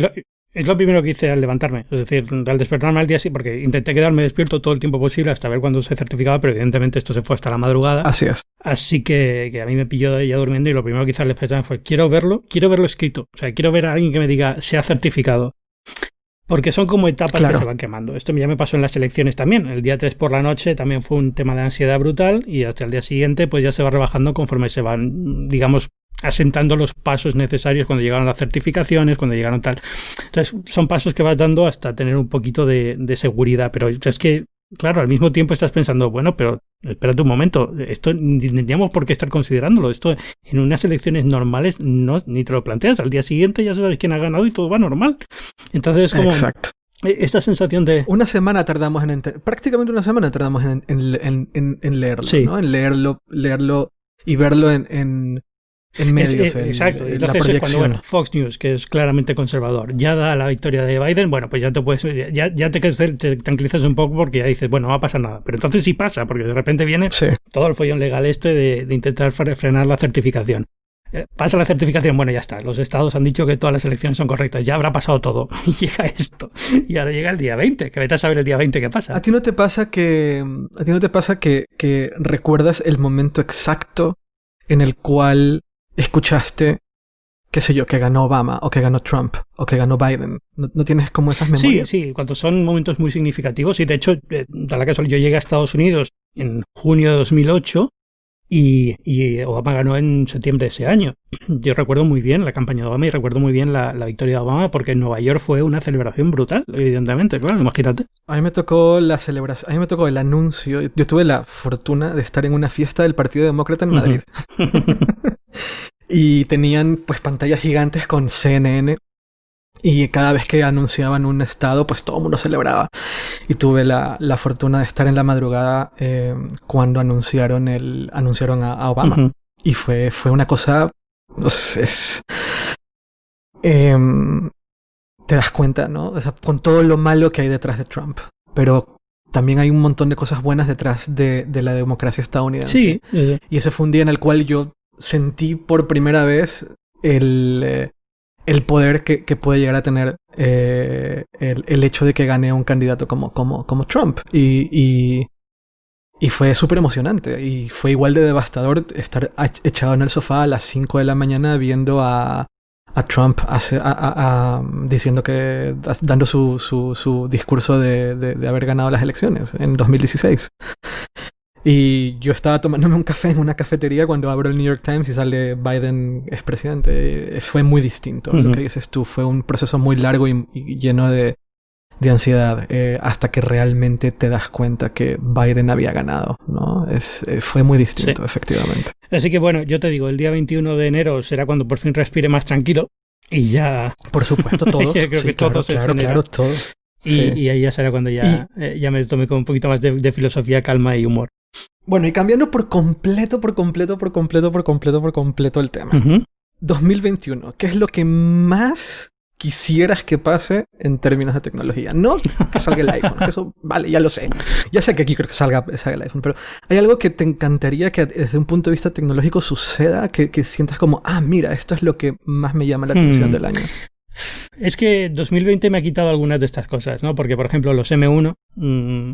Speaker 2: es lo primero que hice al levantarme. Es decir, al despertarme al día sí, porque intenté quedarme despierto todo el tiempo posible hasta ver cuándo se certificaba, pero evidentemente esto se fue hasta la madrugada.
Speaker 3: Así es.
Speaker 2: Así que a mí me pilló ya durmiendo y lo primero que hice al despertarme fue quiero verlo escrito. O sea, quiero ver a alguien que me diga se ha certificado. Porque son como etapas que se van quemando. Esto ya me pasó en las elecciones también. El día 3 por la noche también fue un tema de ansiedad brutal y hasta el día siguiente pues ya se va rebajando conforme se van, digamos, asentando los pasos necesarios cuando llegaron las certificaciones, cuando llegaron tal. Entonces son pasos que vas dando hasta tener un poquito de seguridad. Pero es que, claro, al mismo tiempo estás pensando, bueno, pero espérate un momento, esto ni tendríamos por qué estar considerándolo. Esto en unas elecciones normales ni te lo planteas. Al día siguiente ya sabes quién ha ganado y todo va normal. Entonces es como
Speaker 3: exacto.
Speaker 2: Esta sensación de...
Speaker 3: prácticamente una semana tardamos en leerlo,
Speaker 2: sí.
Speaker 3: ¿no? En leerlo y verlo en medios.
Speaker 2: Exacto.
Speaker 3: En
Speaker 2: entonces
Speaker 3: la proyección.
Speaker 2: es cuando Fox News, que es claramente conservador, ya da la victoria de Biden, bueno, pues ya te puedes, ya te tranquilizas un poco porque ya dices, bueno, no va a pasar nada. Pero entonces sí pasa, porque de repente viene todo el follón legal de intentar frenar la certificación. Pasa la certificación, bueno, ya está. Los estados han dicho que todas las elecciones son correctas, ya habrá pasado todo. Y llega esto. Y ahora llega el día 20, que vete a saber el día 20 qué pasa.
Speaker 3: ¿A ti no te pasa que recuerdas el momento exacto en el cual escuchaste, qué sé yo, que ganó Obama, o que ganó Trump, o que ganó Biden? ¿No tienes como esas memorias?
Speaker 2: Sí, cuando son momentos muy significativos. Y de hecho, da la casualidad, yo llegué a Estados Unidos en junio de 2008 y Obama ganó en septiembre de ese año. Yo recuerdo muy bien la campaña de Obama y recuerdo muy bien la victoria de Obama porque en Nueva York fue una celebración brutal, evidentemente, claro, imagínate.
Speaker 3: A mí me tocó la celebración, a mí me tocó el anuncio. Yo tuve la fortuna de estar en una fiesta del Partido Demócrata en Madrid. Y tenían pues pantallas gigantes con CNN y cada vez que anunciaban un estado pues todo el mundo celebraba. Y tuve la fortuna de estar en la madrugada cuando anunciaron a Obama. Uh-huh. Y fue una cosa, no sé, te das cuenta, ¿no? O sea, con todo lo malo que hay detrás de Trump, pero también hay un montón de cosas buenas detrás de la democracia estadounidense.
Speaker 2: Sí.
Speaker 3: Y ese fue un día en el cual yo sentí por primera vez el poder que puede llegar a tener el hecho de que gane un candidato como Trump. Y fue súper emocionante. Y fue igual de devastador estar echado en el sofá a las 5 de la mañana viendo a Trump diciendo que dando su discurso de haber ganado las elecciones en 2016. Y yo estaba tomándome un café en una cafetería cuando abro el New York Times y sale Biden es presidente. Fue muy distinto. Uh-huh. Lo que dices tú, fue un proceso muy largo y lleno de ansiedad hasta que realmente te das cuenta que Biden había ganado, ¿no? Fue muy distinto, efectivamente.
Speaker 2: Así que bueno, yo te digo, el día 21 de enero será cuando por fin respire más tranquilo y ya...
Speaker 3: Por supuesto, todos.
Speaker 2: Creo que todos
Speaker 3: claro, todos.
Speaker 2: Y ahí ya será cuando ya me tome con un poquito más de filosofía, calma y humor.
Speaker 3: Bueno, y cambiando por completo el tema.
Speaker 2: Uh-huh.
Speaker 3: 2021, ¿qué es lo que más quisieras que pase en términos de tecnología? No que salga el iPhone, que eso, vale, ya lo sé. Ya sé que aquí creo que salga el iPhone, pero ¿hay algo que te encantaría que desde un punto de vista tecnológico suceda? Que sientas como, mira, esto es lo que más me llama la atención del año.
Speaker 2: Es que 2020 me ha quitado algunas de estas cosas, ¿no? Porque, por ejemplo, los M1,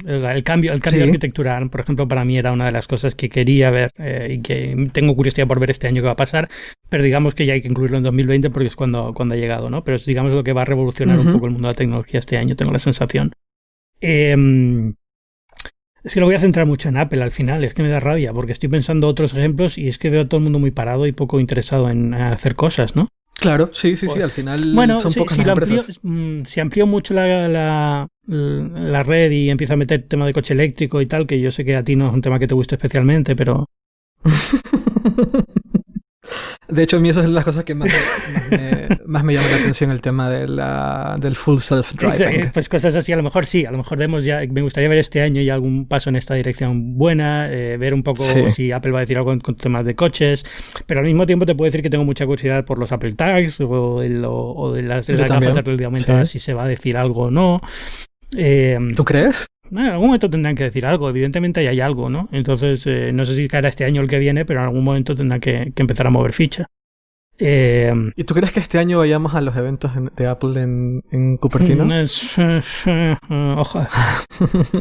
Speaker 2: el cambio arquitectural, por ejemplo, para mí era una de las cosas que quería ver y que tengo curiosidad por ver este año que va a pasar, pero digamos que ya hay que incluirlo en 2020 porque es cuando ha llegado, ¿no? Pero es, digamos, lo que va a revolucionar un poco el mundo de la tecnología este año, tengo la sensación. Es que lo voy a centrar mucho en Apple al final, es que me da rabia, porque estoy pensando otros ejemplos y es que veo a todo el mundo muy parado y poco interesado en hacer cosas, ¿no?
Speaker 3: Claro, sí, al final
Speaker 2: bueno,
Speaker 3: son pocas las empresas.
Speaker 2: Si amplío mucho la red y empiezo a meter tema de coche eléctrico y tal, que yo sé que a ti no es un tema que te guste especialmente, pero...
Speaker 3: De hecho, a mí eso es las cosas que más me llama la atención, el tema del full self-driving.
Speaker 2: Pues cosas así, a lo mejor sí, a lo mejor vemos ya, me gustaría ver este año ya algún paso en esta dirección buena, ver un poco si Apple va a decir algo con temas de coches, pero al mismo tiempo te puedo decir que tengo mucha curiosidad por los Apple Tags o de las gafas de realidad aumentada, si se va a decir algo o no.
Speaker 3: ¿Tú crees?
Speaker 2: En algún momento tendrán que decir algo, evidentemente ahí hay algo, ¿no? Entonces, no sé si caerá este año o el que viene, pero en algún momento tendrán que empezar a mover ficha.
Speaker 3: ¿Y tú crees que este año vayamos a los eventos de Apple en Cupertino?
Speaker 2: Ojalá.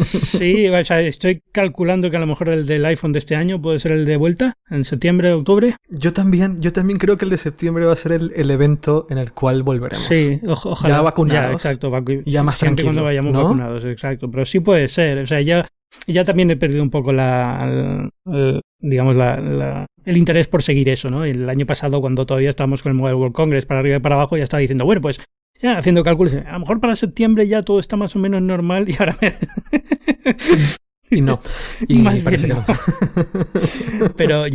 Speaker 2: Sí, o sea, estoy calculando que a lo mejor el del iPhone de este año puede ser el de vuelta, en septiembre, octubre.
Speaker 3: Yo también creo que el de septiembre va a ser el evento en el cual volveremos.
Speaker 2: Sí, ojalá.
Speaker 3: Ya vacunados.
Speaker 2: Ya, exacto.
Speaker 3: Ya más tranquilos,
Speaker 2: cuando vayamos, ¿no? Vacunados, exacto. Pero sí puede ser. O sea, ya también he perdido un poco el interés por seguir eso, ¿no? El año pasado, cuando todavía estábamos con el Mobile World Congress para arriba y para abajo, ya estaba diciendo, bueno, pues ya haciendo cálculos, a lo mejor para septiembre ya todo está más o menos normal y ahora
Speaker 3: Y no. Y
Speaker 2: más
Speaker 3: parece
Speaker 2: bien
Speaker 3: que no.
Speaker 2: Pero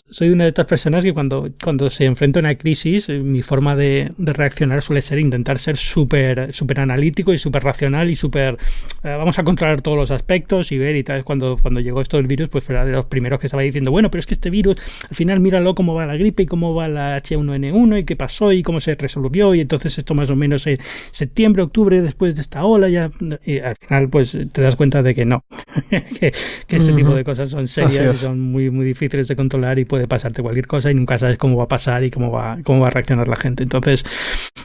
Speaker 2: soy una de estas personas que cuando se enfrenta a una crisis, mi forma de reaccionar suele ser intentar ser súper analítico y súper racional y súper vamos a controlar todos los aspectos y ver y tal. Cuando llegó esto del virus, pues fue de los primeros que estaba diciendo, bueno, pero es que este virus, al final míralo cómo va la gripe y cómo va la H1N1 y qué pasó y cómo se resolvió y entonces esto más o menos en septiembre, octubre, después de esta ola ya, y al final pues te das cuenta de que no, que este tipo de cosas son serias y son muy, muy difíciles de controlar y puede pasarte cualquier cosa y nunca sabes cómo va a pasar y cómo va a reaccionar la gente. Entonces,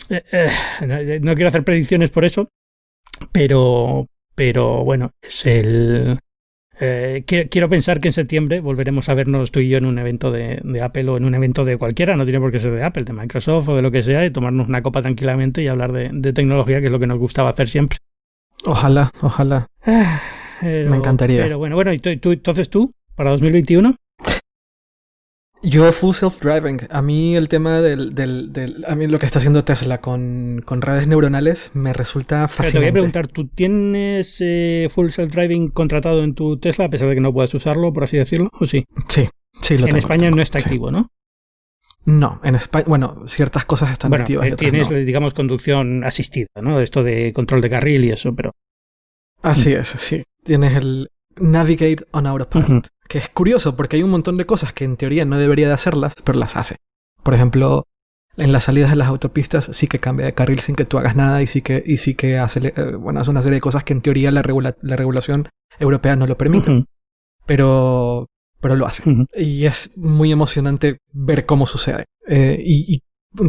Speaker 2: no quiero hacer predicciones por eso, pero bueno, quiero pensar que en septiembre volveremos a vernos tú y yo en un evento de Apple o en un evento de cualquiera, no tiene por qué ser de Apple, de Microsoft o de lo que sea, y tomarnos una copa tranquilamente y hablar de tecnología, que es lo que nos gustaba hacer siempre.
Speaker 3: Ojalá. Me encantaría.
Speaker 2: Pero bueno, ¿y entonces tú, para 2021?
Speaker 3: Yo full self-driving. A mí el tema a mí lo que está haciendo Tesla con redes neuronales me resulta fascinante.
Speaker 2: Pero te voy a preguntar, ¿tú tienes full self-driving contratado en tu Tesla a pesar de que no puedas usarlo, por así decirlo? ¿O sí?
Speaker 3: Sí, lo tengo.
Speaker 2: En España no está activo, ¿no?
Speaker 3: No, en España, bueno, ciertas cosas están activas. Y otras
Speaker 2: tienes,
Speaker 3: no.
Speaker 2: digamos, conducción asistida, ¿no? Esto de control de carril y eso, pero...
Speaker 3: Así es, sí. Tienes el Navigate on Autopilot, que es curioso porque hay un montón de cosas que en teoría no debería de hacerlas, pero las hace. Por ejemplo, en las salidas de las autopistas sí que cambia de carril sin que tú hagas nada y sí que hace una serie de cosas que en teoría la regulación europea no lo permite. Pero lo hace. Y es muy emocionante ver cómo sucede. Y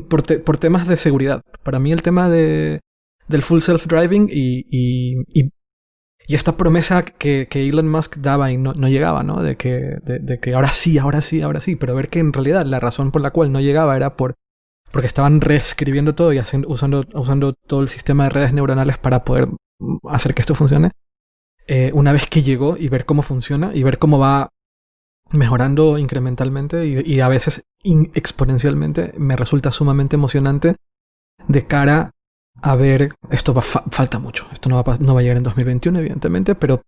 Speaker 3: por temas de seguridad. Para mí el tema del full self-driving y esta promesa que Elon Musk daba y no llegaba, ¿no? De que ahora sí. Pero ver que en realidad la razón por la cual no llegaba era porque estaban reescribiendo todo y usando todo el sistema de redes neuronales para poder hacer que esto funcione. Una vez que llegó y ver cómo funciona y ver cómo va mejorando incrementalmente y a veces exponencialmente, me resulta sumamente emocionante de cara a ver, esto falta mucho. Esto no va a llegar en 2021, evidentemente, pero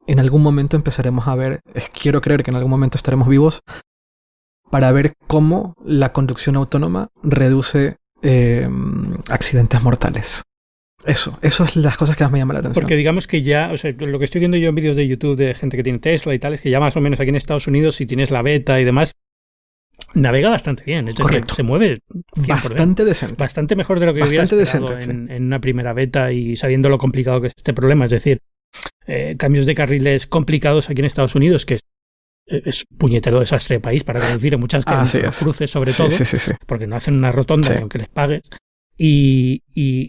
Speaker 3: en algún momento empezaremos a ver, quiero creer que en algún momento estaremos vivos para ver cómo la conducción autónoma reduce accidentes mortales. Eso es las cosas que más me llaman la atención.
Speaker 2: Porque digamos que ya, o sea, lo que estoy viendo yo en vídeos de YouTube de gente que tiene Tesla y tal, es que ya más o menos aquí en Estados Unidos, si tienes la beta y demás, navega bastante bien. Es decir, se mueve 100%.
Speaker 3: Bastante decente.
Speaker 2: Bastante mejor de lo que hubiera esperado en una primera beta y sabiendo lo complicado que es este problema. Es decir, cambios de carriles complicados aquí en Estados Unidos, que es puñetero desastre de país para conducir en muchas cruces, sobre todo, porque no hacen una rotonda aunque les pagues. Y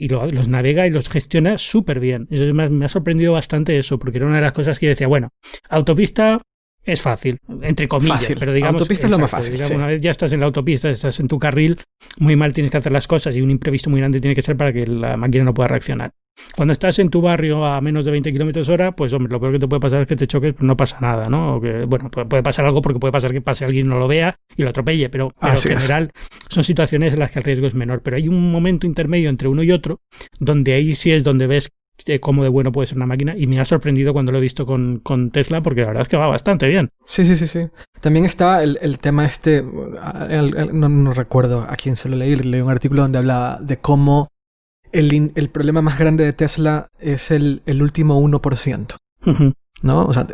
Speaker 2: los navega y los gestiona súper bien. Me ha sorprendido bastante eso, porque era una de las cosas que yo decía, bueno, autopista es fácil, entre comillas, pero digamos...
Speaker 3: Autopista es lo más fácil.
Speaker 2: Digamos, una vez ya estás en la autopista, estás en tu carril, muy mal tienes que hacer las cosas y un imprevisto muy grande tiene que ser para que la máquina no pueda reaccionar. Cuando estás en tu barrio a menos de 20 kilómetros hora, pues hombre, lo peor que te puede pasar es que te choques, pero no pasa nada, ¿no? O que, bueno, puede pasar algo porque puede pasar que pase alguien, no lo vea y lo atropelle, pero en general son situaciones en las que el riesgo es menor. Pero hay un momento intermedio entre uno y otro donde ahí sí es donde ves cómo de bueno puede ser una máquina, y me ha sorprendido cuando lo he visto con Tesla, porque la verdad es que va bastante bien.
Speaker 3: Sí. También está el tema no recuerdo a quién se lo leí un artículo donde hablaba de cómo el problema más grande de Tesla es el último 1%, ¿no? O sea,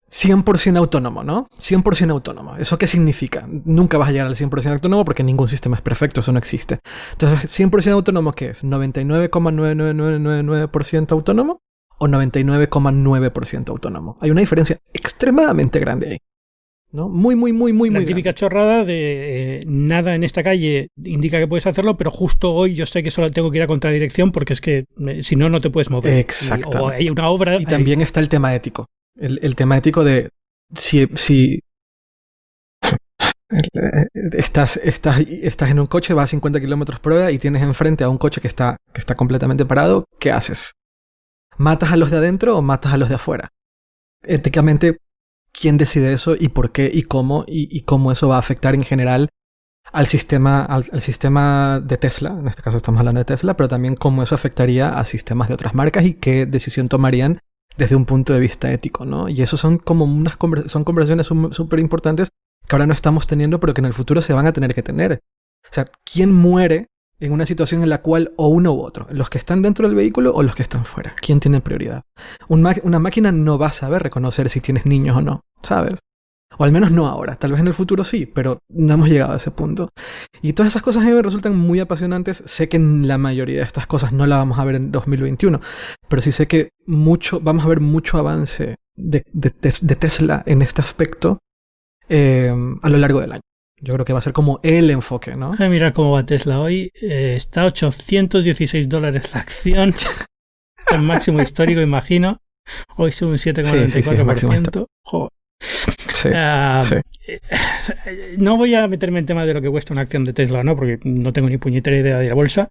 Speaker 3: 100% autónomo, ¿no? 100% autónomo. ¿Eso qué significa? Nunca vas a llegar al 100% autónomo porque ningún sistema es perfecto, eso no existe. Entonces, ¿100% autónomo qué es? ¿99,99999% autónomo o 99,9% autónomo? Hay una diferencia extremadamente grande ahí, ¿no? Muy
Speaker 2: La típica grande. Chorrada de nada en esta calle indica que puedes hacerlo, pero justo hoy yo sé que solo tengo que ir a contradirección porque es que si no te puedes mover.
Speaker 3: Exacto.
Speaker 2: O hay una obra...
Speaker 3: Y también está el tema ético. El tema ético de si estás en un coche, vas a 50 kilómetros por hora y tienes enfrente a un coche que está completamente parado, ¿qué haces? ¿Matas a los de adentro o matas a los de afuera? Éticamente, ¿quién decide eso y por qué y cómo eso va a afectar en general al sistema de Tesla? En este caso estamos hablando de Tesla, pero también cómo eso afectaría a sistemas de otras marcas y qué decisión tomarían desde un punto de vista ético, ¿no? Y eso son como son conversaciones súper importantes que ahora no estamos teniendo, pero que en el futuro se van a tener que tener. O sea, ¿quién muere en una situación en la cual o uno u otro? ¿Los que están dentro del vehículo o los que están fuera? ¿Quién tiene prioridad? Una máquina no va a saber reconocer si tienes niños o no, ¿sabes? O al menos no ahora. Tal vez en el futuro sí, pero no hemos llegado a ese punto. Y todas esas cosas a mí me resultan muy apasionantes. Sé que en la mayoría de estas cosas no las vamos a ver en 2021, pero sí sé que vamos a ver mucho avance de Tesla en este aspecto a lo largo del año. Yo creo que va a ser como el enfoque, ¿no?
Speaker 2: Mira cómo va Tesla hoy. Está a $816 la acción. El máximo histórico, imagino. Hoy sube un 7,94%. Joder.
Speaker 3: Sí.
Speaker 2: No voy a meterme en temas de lo que cuesta una acción de Tesla, ¿no? Porque no tengo ni puñetera idea de la bolsa.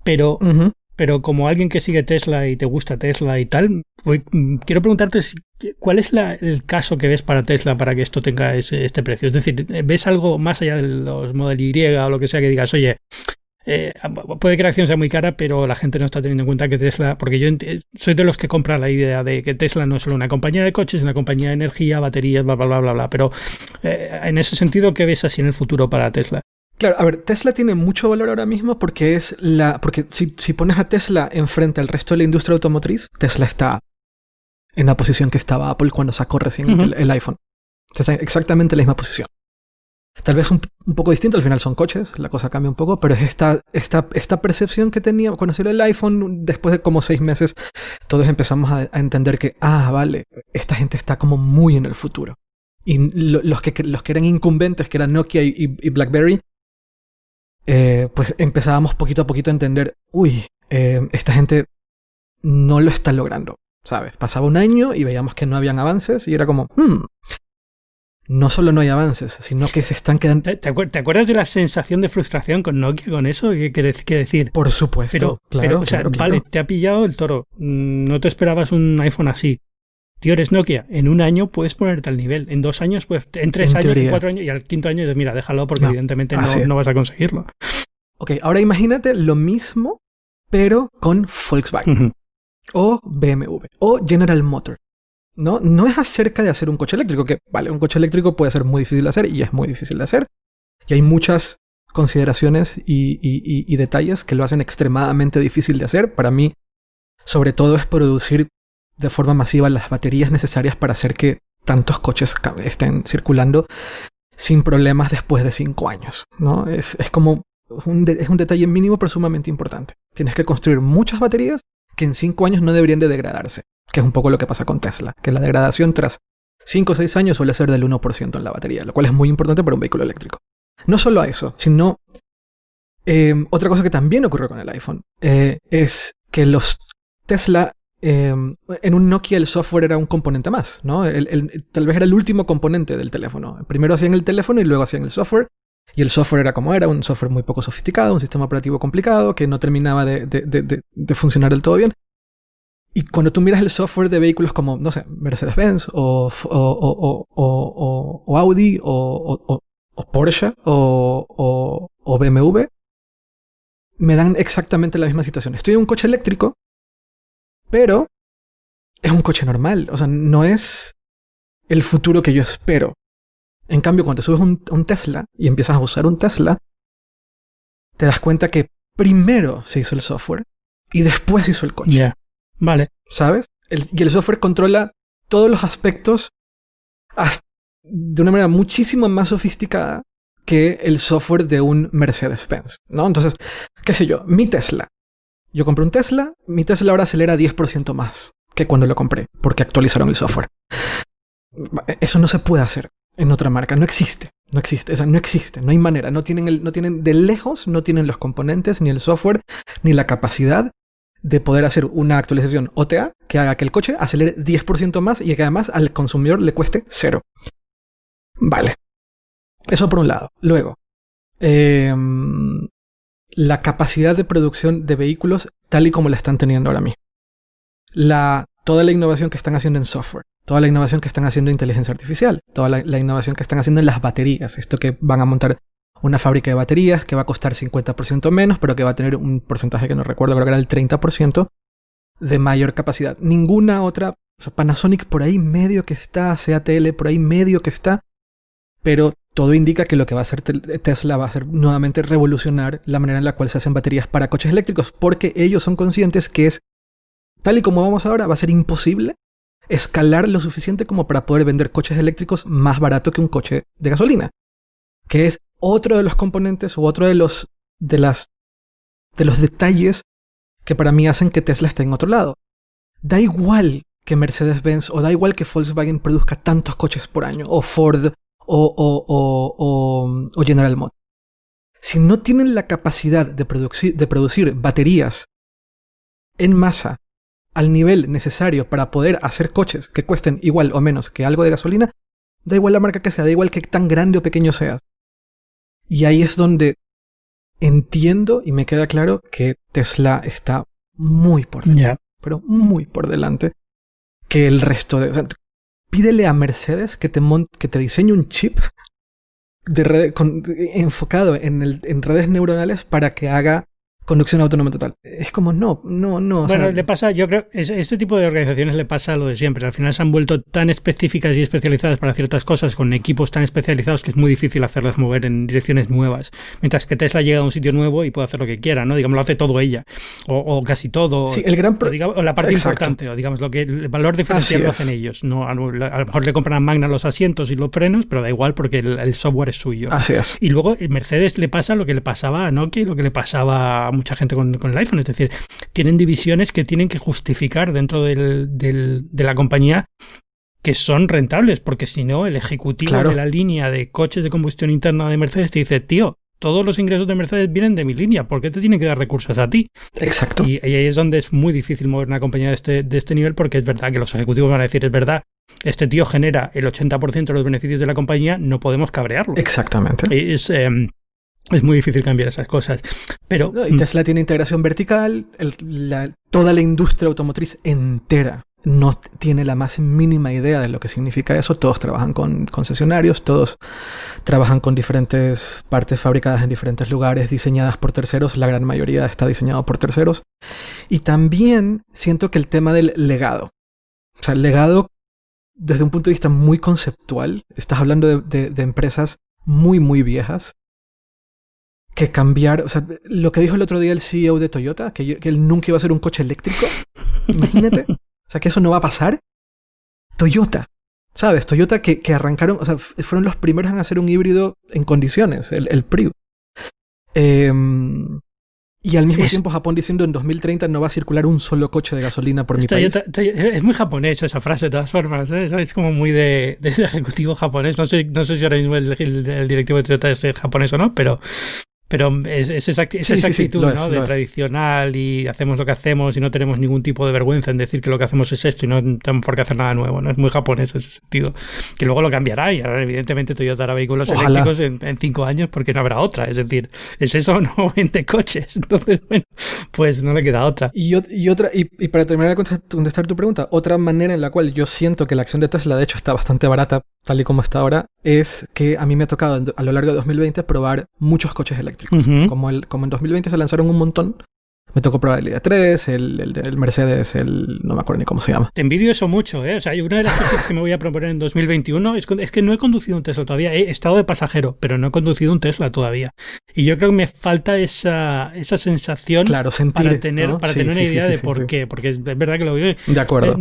Speaker 2: Pero como alguien que sigue Tesla y te gusta Tesla y tal, quiero preguntarte cuál es el caso que ves para Tesla para que esto tenga este precio. Es decir, ¿ves algo más allá de los Model Y o lo que sea que digas, oye, puede que la acción sea muy cara, pero la gente no está teniendo en cuenta que Tesla, porque yo soy de los que compran la idea de que Tesla no es solo una compañía de coches, es una compañía de energía, baterías, bla, bla, bla, bla, bla, pero en ese sentido, ¿qué ves así en el futuro para Tesla?
Speaker 3: Claro, a ver, Tesla tiene mucho valor ahora mismo porque porque si pones a Tesla enfrente al resto de la industria automotriz, Tesla está en la posición que estaba Apple cuando sacó recién el iPhone. Está exactamente en la misma posición. Tal vez un poco distinto, al final son coches, la cosa cambia un poco, pero es esta percepción que tenía cuando salió el iPhone, después de como 6 meses, todos empezamos a entender que, vale, esta gente está como muy en el futuro. Y los que eran incumbentes, que eran Nokia y BlackBerry, pues empezábamos poquito a poquito a entender, esta gente no lo está logrando, ¿sabes? Pasaba un año y veíamos que no habían avances y era como, no solo no hay avances, sino que se están quedando...
Speaker 2: ¿Te acuerdas de la sensación de frustración con Nokia, con eso? ¿Qué decir?
Speaker 3: Por supuesto.
Speaker 2: Pero, vale, te ha pillado el toro. No te esperabas un iPhone así. Tío, eres Nokia. En un año puedes ponerte al nivel. En 2 años, pues en 3 años, en 4 años, y al 5.º año dices, mira, déjalo porque evidentemente no vas a conseguirlo.
Speaker 3: Ok, ahora imagínate lo mismo, pero con Volkswagen. O BMW. O General Motors. No es acerca de hacer un coche eléctrico, que vale, un coche eléctrico puede ser muy difícil de hacer y es muy difícil de hacer. Y hay muchas consideraciones y detalles que lo hacen extremadamente difícil de hacer. Para mí, sobre todo, es producir de forma masiva las baterías necesarias para hacer que tantos coches estén circulando sin problemas después de 5 años, ¿no? Es como un detalle mínimo pero sumamente importante. Tienes que construir muchas baterías que en 5 años no deberían de degradarse, que es un poco lo que pasa con Tesla, que la degradación tras 5 o 6 años suele ser del 1% en la batería, lo cual es muy importante para un vehículo eléctrico. No solo a eso, sino otra cosa que también ocurrió con el iPhone es que los Tesla, en un Nokia el software era un componente más, ¿no? Tal vez era el último componente del teléfono. Primero hacían el teléfono y luego hacían el software. Y el software era como era, un software muy poco sofisticado, un sistema operativo complicado que no terminaba de funcionar del todo bien. Y cuando tú miras el software de vehículos como, no sé, Mercedes-Benz o Audi o Porsche o BMW, me dan exactamente la misma situación. Estoy en un coche eléctrico, pero es un coche normal. O sea, no es el futuro que yo espero. En cambio, cuando te subes un Tesla y empiezas a usar un Tesla, te das cuenta que primero se hizo el software y después se hizo el coche.
Speaker 2: Yeah. Vale.
Speaker 3: ¿Sabes? Y el software controla todos los aspectos de una manera muchísimo más sofisticada que el software de un Mercedes-Benz, ¿no? Entonces, qué sé yo, mi Tesla. Yo compré un Tesla, mi Tesla ahora acelera 10% más que cuando lo compré, porque actualizaron el software. Eso no se puede hacer en otra marca, no existe. No existe, o sea, no existe, no hay manera. No tienen de lejos, no tienen los componentes, ni el software, ni la capacidad de poder hacer una actualización OTA que haga que el coche acelere 10% más y que además al consumidor le cueste 0. Vale. Eso por un lado. Luego, la capacidad de producción de vehículos tal y como la están teniendo ahora mismo. Toda la innovación que están haciendo en software, toda la innovación que están haciendo en inteligencia artificial, toda la innovación que están haciendo en las baterías. Esto que van a montar una fábrica de baterías que va a costar 50% menos, pero que va a tener un porcentaje que no recuerdo, creo que era el 30% de mayor capacidad. Ninguna otra, o sea, Panasonic por ahí medio que está, CATL por ahí medio que está, pero todo indica que lo que va a hacer Tesla va a ser nuevamente revolucionar la manera en la cual se hacen baterías para coches eléctricos, porque ellos son conscientes que es, tal y como vamos ahora, va a ser imposible escalar lo suficiente como para poder vender coches eléctricos más barato que un coche de gasolina, que es otro de los componentes o otro de los detalles que para mí hacen que Tesla esté en otro lado. Da igual que Mercedes-Benz o da igual que Volkswagen produzca tantos coches por año, o Ford o General Motors. Si no tienen la capacidad de producir baterías en masa al nivel necesario para poder hacer coches que cuesten igual o menos que algo de gasolina, da igual la marca que sea, da igual que tan grande o pequeño seas. Y ahí es donde entiendo y me queda claro que Tesla está muy por delante, pero muy por delante que el resto de... O sea, pídele a Mercedes que te diseñe un chip enfocado en redes neuronales para que haga conducción autónoma total. Es como no.
Speaker 2: Bueno, o sea, le pasa, yo creo, este tipo de organizaciones le pasa lo de siempre. Al final se han vuelto tan específicas y especializadas para ciertas cosas, con equipos tan especializados que es muy difícil hacerlas mover en direcciones nuevas. Mientras que Tesla llega a un sitio nuevo y puede hacer lo que quiera, ¿no? Digamos, lo hace todo ella. O casi todo.
Speaker 3: Sí,
Speaker 2: o la parte importante, o digamos, lo que el valor diferencial lo hacen ellos. No, a lo mejor le compran a Magna los asientos y los frenos, pero da igual porque el software es suyo.
Speaker 3: Así es.
Speaker 2: Y luego Mercedes le pasa lo que le pasaba a Nokia y lo que le pasaba a mucha gente con el iPhone, es decir, tienen divisiones que tienen que justificar dentro de la compañía que son rentables, porque si no, el ejecutivo de la línea de coches de combustión interna de Mercedes te dice, tío, todos los ingresos de Mercedes vienen de mi línea, ¿por qué te tienen que dar recursos a ti?
Speaker 3: Exacto.
Speaker 2: Y ahí es donde es muy difícil mover una compañía de este nivel, porque es verdad que los ejecutivos van a decir, es verdad, este tío genera el 80% de los beneficios de la compañía, no podemos cabrearlo.
Speaker 3: Exactamente.
Speaker 2: Es muy difícil cambiar esas cosas. Pero
Speaker 3: y Tesla tiene integración vertical. Toda la industria automotriz entera no tiene la más mínima idea de lo que significa eso. Todos trabajan con concesionarios, todos trabajan con diferentes partes fabricadas en diferentes lugares, diseñadas por terceros. La gran mayoría está diseñado por terceros. Y también siento que el tema del legado. O sea, el legado desde un punto de vista muy conceptual. Estás hablando de empresas muy, muy viejas. Que cambiar, o sea, lo que dijo el otro día el CEO de Toyota, que él nunca iba a hacer un coche eléctrico, imagínate, o sea, que eso no va a pasar. Toyota, ¿sabes? Toyota que arrancaron, o sea, fueron los primeros en hacer un híbrido en condiciones, el Prius. Y al mismo tiempo Japón diciendo en 2030 no va a circular un solo coche de gasolina por mi país.
Speaker 2: Es muy japonés esa frase de todas formas, ¿eh? Es como muy de ejecutivo japonés. No sé si ahora mismo el directivo de Toyota es japonés o no, pero Pero esa actitud,
Speaker 3: lo
Speaker 2: ¿no?
Speaker 3: es,
Speaker 2: de
Speaker 3: lo es.
Speaker 2: tradicional y hacemos lo que hacemos y no tenemos ningún tipo de vergüenza en decir que lo que hacemos es esto y no tenemos por qué hacer nada nuevo, ¿no? Es muy japonés ese sentido. Que luego lo cambiará y ahora evidentemente Toyota hará vehículos
Speaker 3: Ojalá.
Speaker 2: eléctricos en 5 años porque no habrá otra. Es decir, es eso, no 20 coches. Entonces, bueno, pues no le queda otra.
Speaker 3: Y para terminar de contestar tu pregunta, otra manera en la cual yo siento que la acción de Tesla, de hecho, está bastante barata, tal y como está ahora, es que a mí me ha tocado a lo largo de 2020 probar muchos coches eléctricos.
Speaker 2: Ujú.
Speaker 3: Como en 2020 se lanzaron un montón, me tocó probar el ID3, el Mercedes, no me acuerdo ni cómo se llama.
Speaker 2: Te envidio eso mucho, ¿eh? O sea, una de las cosas que me voy a proponer en 2021 es que no he conducido un Tesla todavía. He estado de pasajero, pero no he conducido un Tesla todavía. Y yo creo que me falta esa sensación
Speaker 3: Claro, sentir,
Speaker 2: para tener,
Speaker 3: ¿no?
Speaker 2: para
Speaker 3: Sí,
Speaker 2: tener una
Speaker 3: sí,
Speaker 2: idea
Speaker 3: sí,
Speaker 2: de
Speaker 3: sí,
Speaker 2: por
Speaker 3: sí.
Speaker 2: qué. Porque es verdad que lo veo.
Speaker 3: De acuerdo.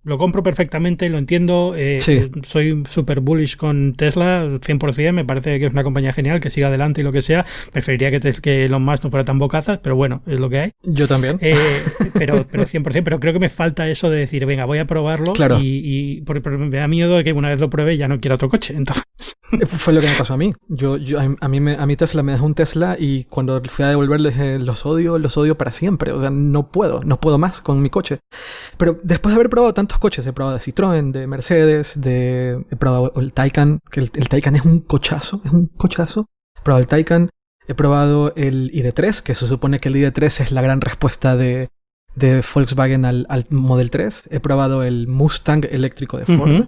Speaker 2: Lo compro perfectamente, lo entiendo.
Speaker 3: Sí.
Speaker 2: Soy súper bullish con Tesla, 100%. Me parece que es una compañía genial, que siga adelante y lo que sea. Preferiría que Elon Musk no fuera tan bocazas, pero bueno, es lo que hay.
Speaker 3: Yo también.
Speaker 2: Pero 100%, pero creo que me falta eso de decir, venga, voy a probarlo.
Speaker 3: Claro.
Speaker 2: Porque me da miedo de que una vez lo pruebe ya no quiera otro coche. Entonces,
Speaker 3: Fue lo que me pasó a mí. A mí Tesla me dejó un Tesla y cuando fui a devolverlo dije, los odio para siempre. O sea, no puedo más con mi coche. Pero después de haber probado tantos coches, he probado de Citroën, de Mercedes, he probado el Taycan, que el Taycan es un cochazo. He probado el Taycan, he probado el ID3, que se supone que el ID3 es la gran respuesta de Volkswagen al Model 3. He probado el Mustang eléctrico de Ford.
Speaker 2: Ujú.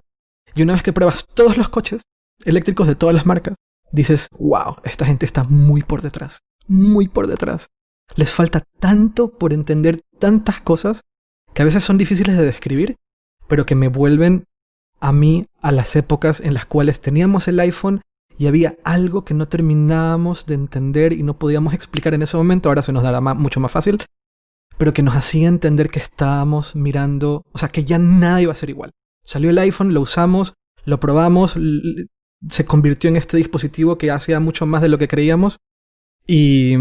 Speaker 3: Y una vez que pruebas todos los coches eléctricos de todas las marcas, dices, wow, esta gente está muy por detrás. Muy por detrás. Les falta tanto por entender tantas cosas que a veces son difíciles de describir, pero que me vuelven a mí a las épocas en las cuales teníamos el iPhone y había algo que no terminábamos de entender y no podíamos explicar en ese momento. Ahora se nos dará mucho más fácil, pero que nos hacía entender que estábamos mirando, o sea, que ya nada iba a ser igual. Salió el iPhone, lo usamos, lo probamos, se convirtió en este dispositivo que hacía mucho más de lo que creíamos y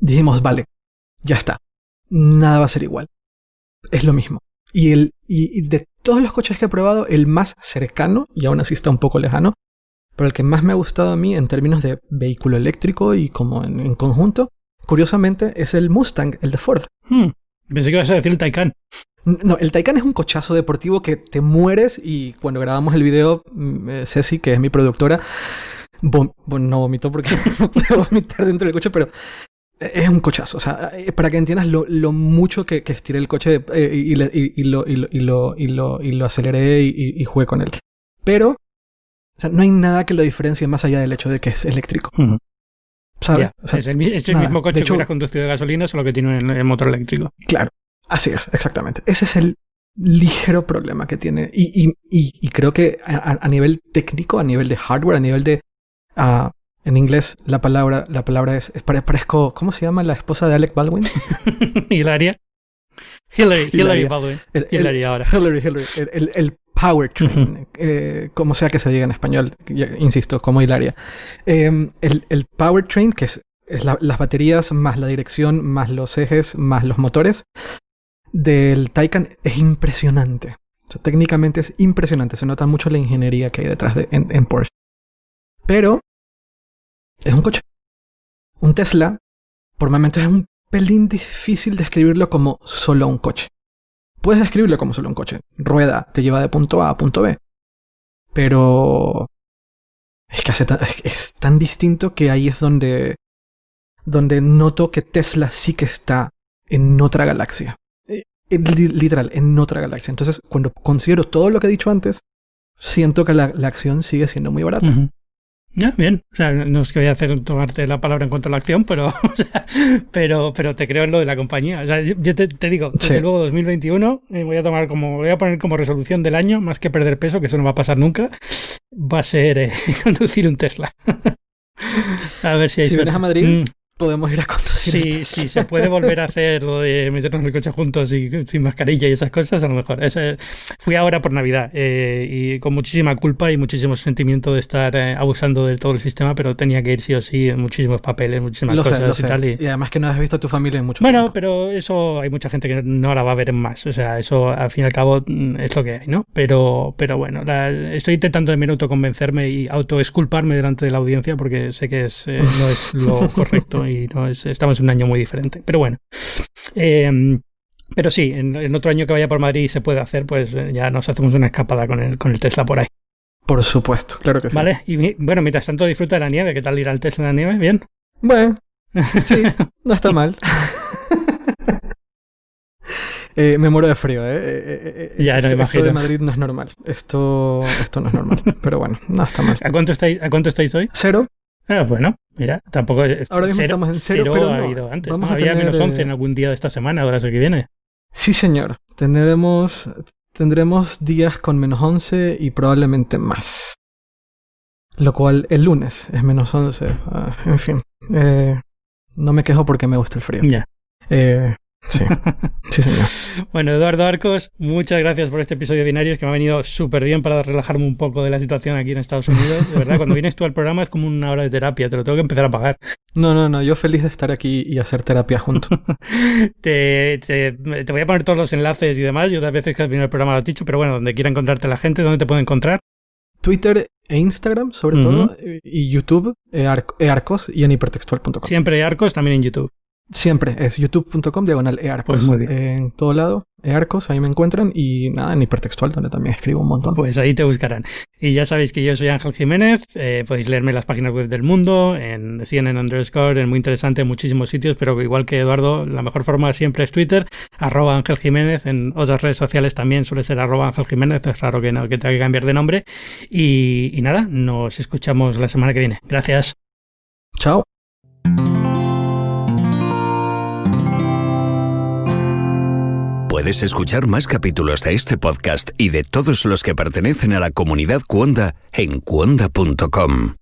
Speaker 3: dijimos, vale, ya está, nada va a ser igual, es lo mismo. Y de todos los coches que he probado, el más cercano, y aún así está un poco lejano, pero el que más me ha gustado a mí en términos de vehículo eléctrico y como en conjunto, curiosamente, es el Mustang, el de Ford.
Speaker 2: Pensé que ibas a decir el Taycan.
Speaker 3: No, el Taycan es un cochazo deportivo que te mueres y cuando grabamos el video, Ceci, que es mi productora, no vomitó porque no puede vomitar dentro del coche, pero es un cochazo. O sea, para que entiendas lo mucho que estiré el coche y lo aceleré y jugué con él. Pero, o sea, no hay nada que lo diferencie más allá del hecho de que es eléctrico. ¿Sabes?
Speaker 2: Yeah.
Speaker 3: O sea,
Speaker 2: es el mismo coche que hubiera conducido de gasolina, solo que tiene el motor eléctrico.
Speaker 3: Claro. Así es, exactamente. Ese es el ligero problema que tiene. Y creo que a nivel técnico, a nivel de hardware, a nivel de... en inglés la palabra parezco... ¿Cómo se llama la esposa de Alec Baldwin?
Speaker 2: Hilaria. Hillary Baldwin. Hillary ahora.
Speaker 3: Hillary. El powertrain. Como sea que se diga en español. Insisto, como Hilaria. El powertrain, que es las baterías, más la dirección, más los ejes, más los motores del Taycan es impresionante. O sea, técnicamente es impresionante. Se nota mucho la ingeniería que hay detrás en Porsche. Pero es un coche. Un Tesla, por momentos es un pelín difícil describirlo como solo un coche. Puedes describirlo como solo un coche. Rueda, te lleva de punto A a punto B. Pero es que es tan distinto que ahí es donde noto que Tesla sí que está en otra galaxia. Literal, en otra galaxia. Entonces, cuando considero todo lo que he dicho antes, siento que la acción sigue siendo muy barata.
Speaker 2: Bien. O sea, no es que voy a tomarte la palabra en cuanto a la acción, pero, o sea, pero te creo en lo de la compañía. O sea, yo te digo, desde luego 2021 voy a poner como resolución del año, más que perder peso, que eso no va a pasar nunca, va a ser conducir un Tesla. A ver si hay
Speaker 3: vienes a Madrid, podemos ir a conducir.
Speaker 2: Sí, se puede volver a hacer lo de meternos en el coche juntos y sin mascarilla y esas cosas, a lo mejor. Fui ahora por Navidad y con muchísima culpa y muchísimo sentimiento de estar abusando de todo el sistema, pero tenía que ir sí o sí, en muchísimos papeles, muchísimas cosas y tal.
Speaker 3: Y además que no has visto a tu familia en mucho
Speaker 2: tiempo.
Speaker 3: Bueno,
Speaker 2: pero eso hay mucha gente que no la va a ver en más. O sea, eso al fin y al cabo es lo que hay, ¿no? Pero bueno, estoy intentando de minuto convencerme y autoexculparme delante de la audiencia porque sé que no es lo correcto y estamos en un año muy diferente. Pero bueno. Pero sí, en otro año que vaya por Madrid se puede hacer, pues ya nos hacemos una escapada con el Tesla por ahí.
Speaker 3: Por supuesto, claro que sí.
Speaker 2: Vale, y bueno, mientras tanto disfruta de la nieve. ¿Qué tal ir al Tesla en la nieve? ¿Bien?
Speaker 3: Bueno, sí, no está mal. Me muero de frío,
Speaker 2: Ya, no
Speaker 3: esto de Madrid no es normal. Esto no es normal. Pero bueno, no está mal.
Speaker 2: ¿A cuánto estáis hoy?
Speaker 3: 0.
Speaker 2: Bueno, mira, tampoco.
Speaker 3: Ahora mismo estamos en 0, pero
Speaker 2: ha habido antes, ¿no? Había menos 11 en algún día de esta semana o la semana que viene.
Speaker 3: Sí, señor. Tendremos días con menos 11 y probablemente más. Lo cual el lunes es menos 11. En fin. No me quejo porque me gusta el frío.
Speaker 2: Ya.
Speaker 3: Sí, señor.
Speaker 2: Bueno, Eduardo Arcos, muchas gracias por este episodio de Binarios, que me ha venido súper bien para relajarme un poco de la situación aquí en Estados Unidos. De verdad, cuando vienes tú al programa es como una hora de terapia, te lo tengo que empezar a pagar.
Speaker 3: No, yo feliz de estar aquí y hacer terapia juntos.
Speaker 2: Te voy a poner todos los enlaces y demás, y otras veces que has venido al programa lo has dicho, pero bueno, donde quiera encontrarte la gente, ¿dónde te puede encontrar?
Speaker 3: Twitter e Instagram, sobre todo, y YouTube, earcos y en hipertextual.com.
Speaker 2: Siempre Arcos, también en YouTube.
Speaker 3: Siempre es youtube.com/earcos.
Speaker 2: Pues muy bien.
Speaker 3: En todo lado, earcos, ahí me encuentran. Y nada, en hipertextual, donde también escribo un montón.
Speaker 2: Pues ahí te buscarán. Y ya sabéis que yo soy Ángel Jiménez. Podéis leerme en las páginas web del mundo, en CNN_, en muy interesante, en muchísimos sitios. Pero igual que Eduardo, la mejor forma siempre es Twitter, @Ángel Jiménez. En otras redes sociales también suele ser @Ángel Jiménez. Es raro que tenga que cambiar de nombre. Y nada, nos escuchamos la semana que viene. Gracias.
Speaker 3: Chao.
Speaker 1: Puedes escuchar más capítulos de este podcast y de todos los que pertenecen a la comunidad Cuonda en cuonda.com.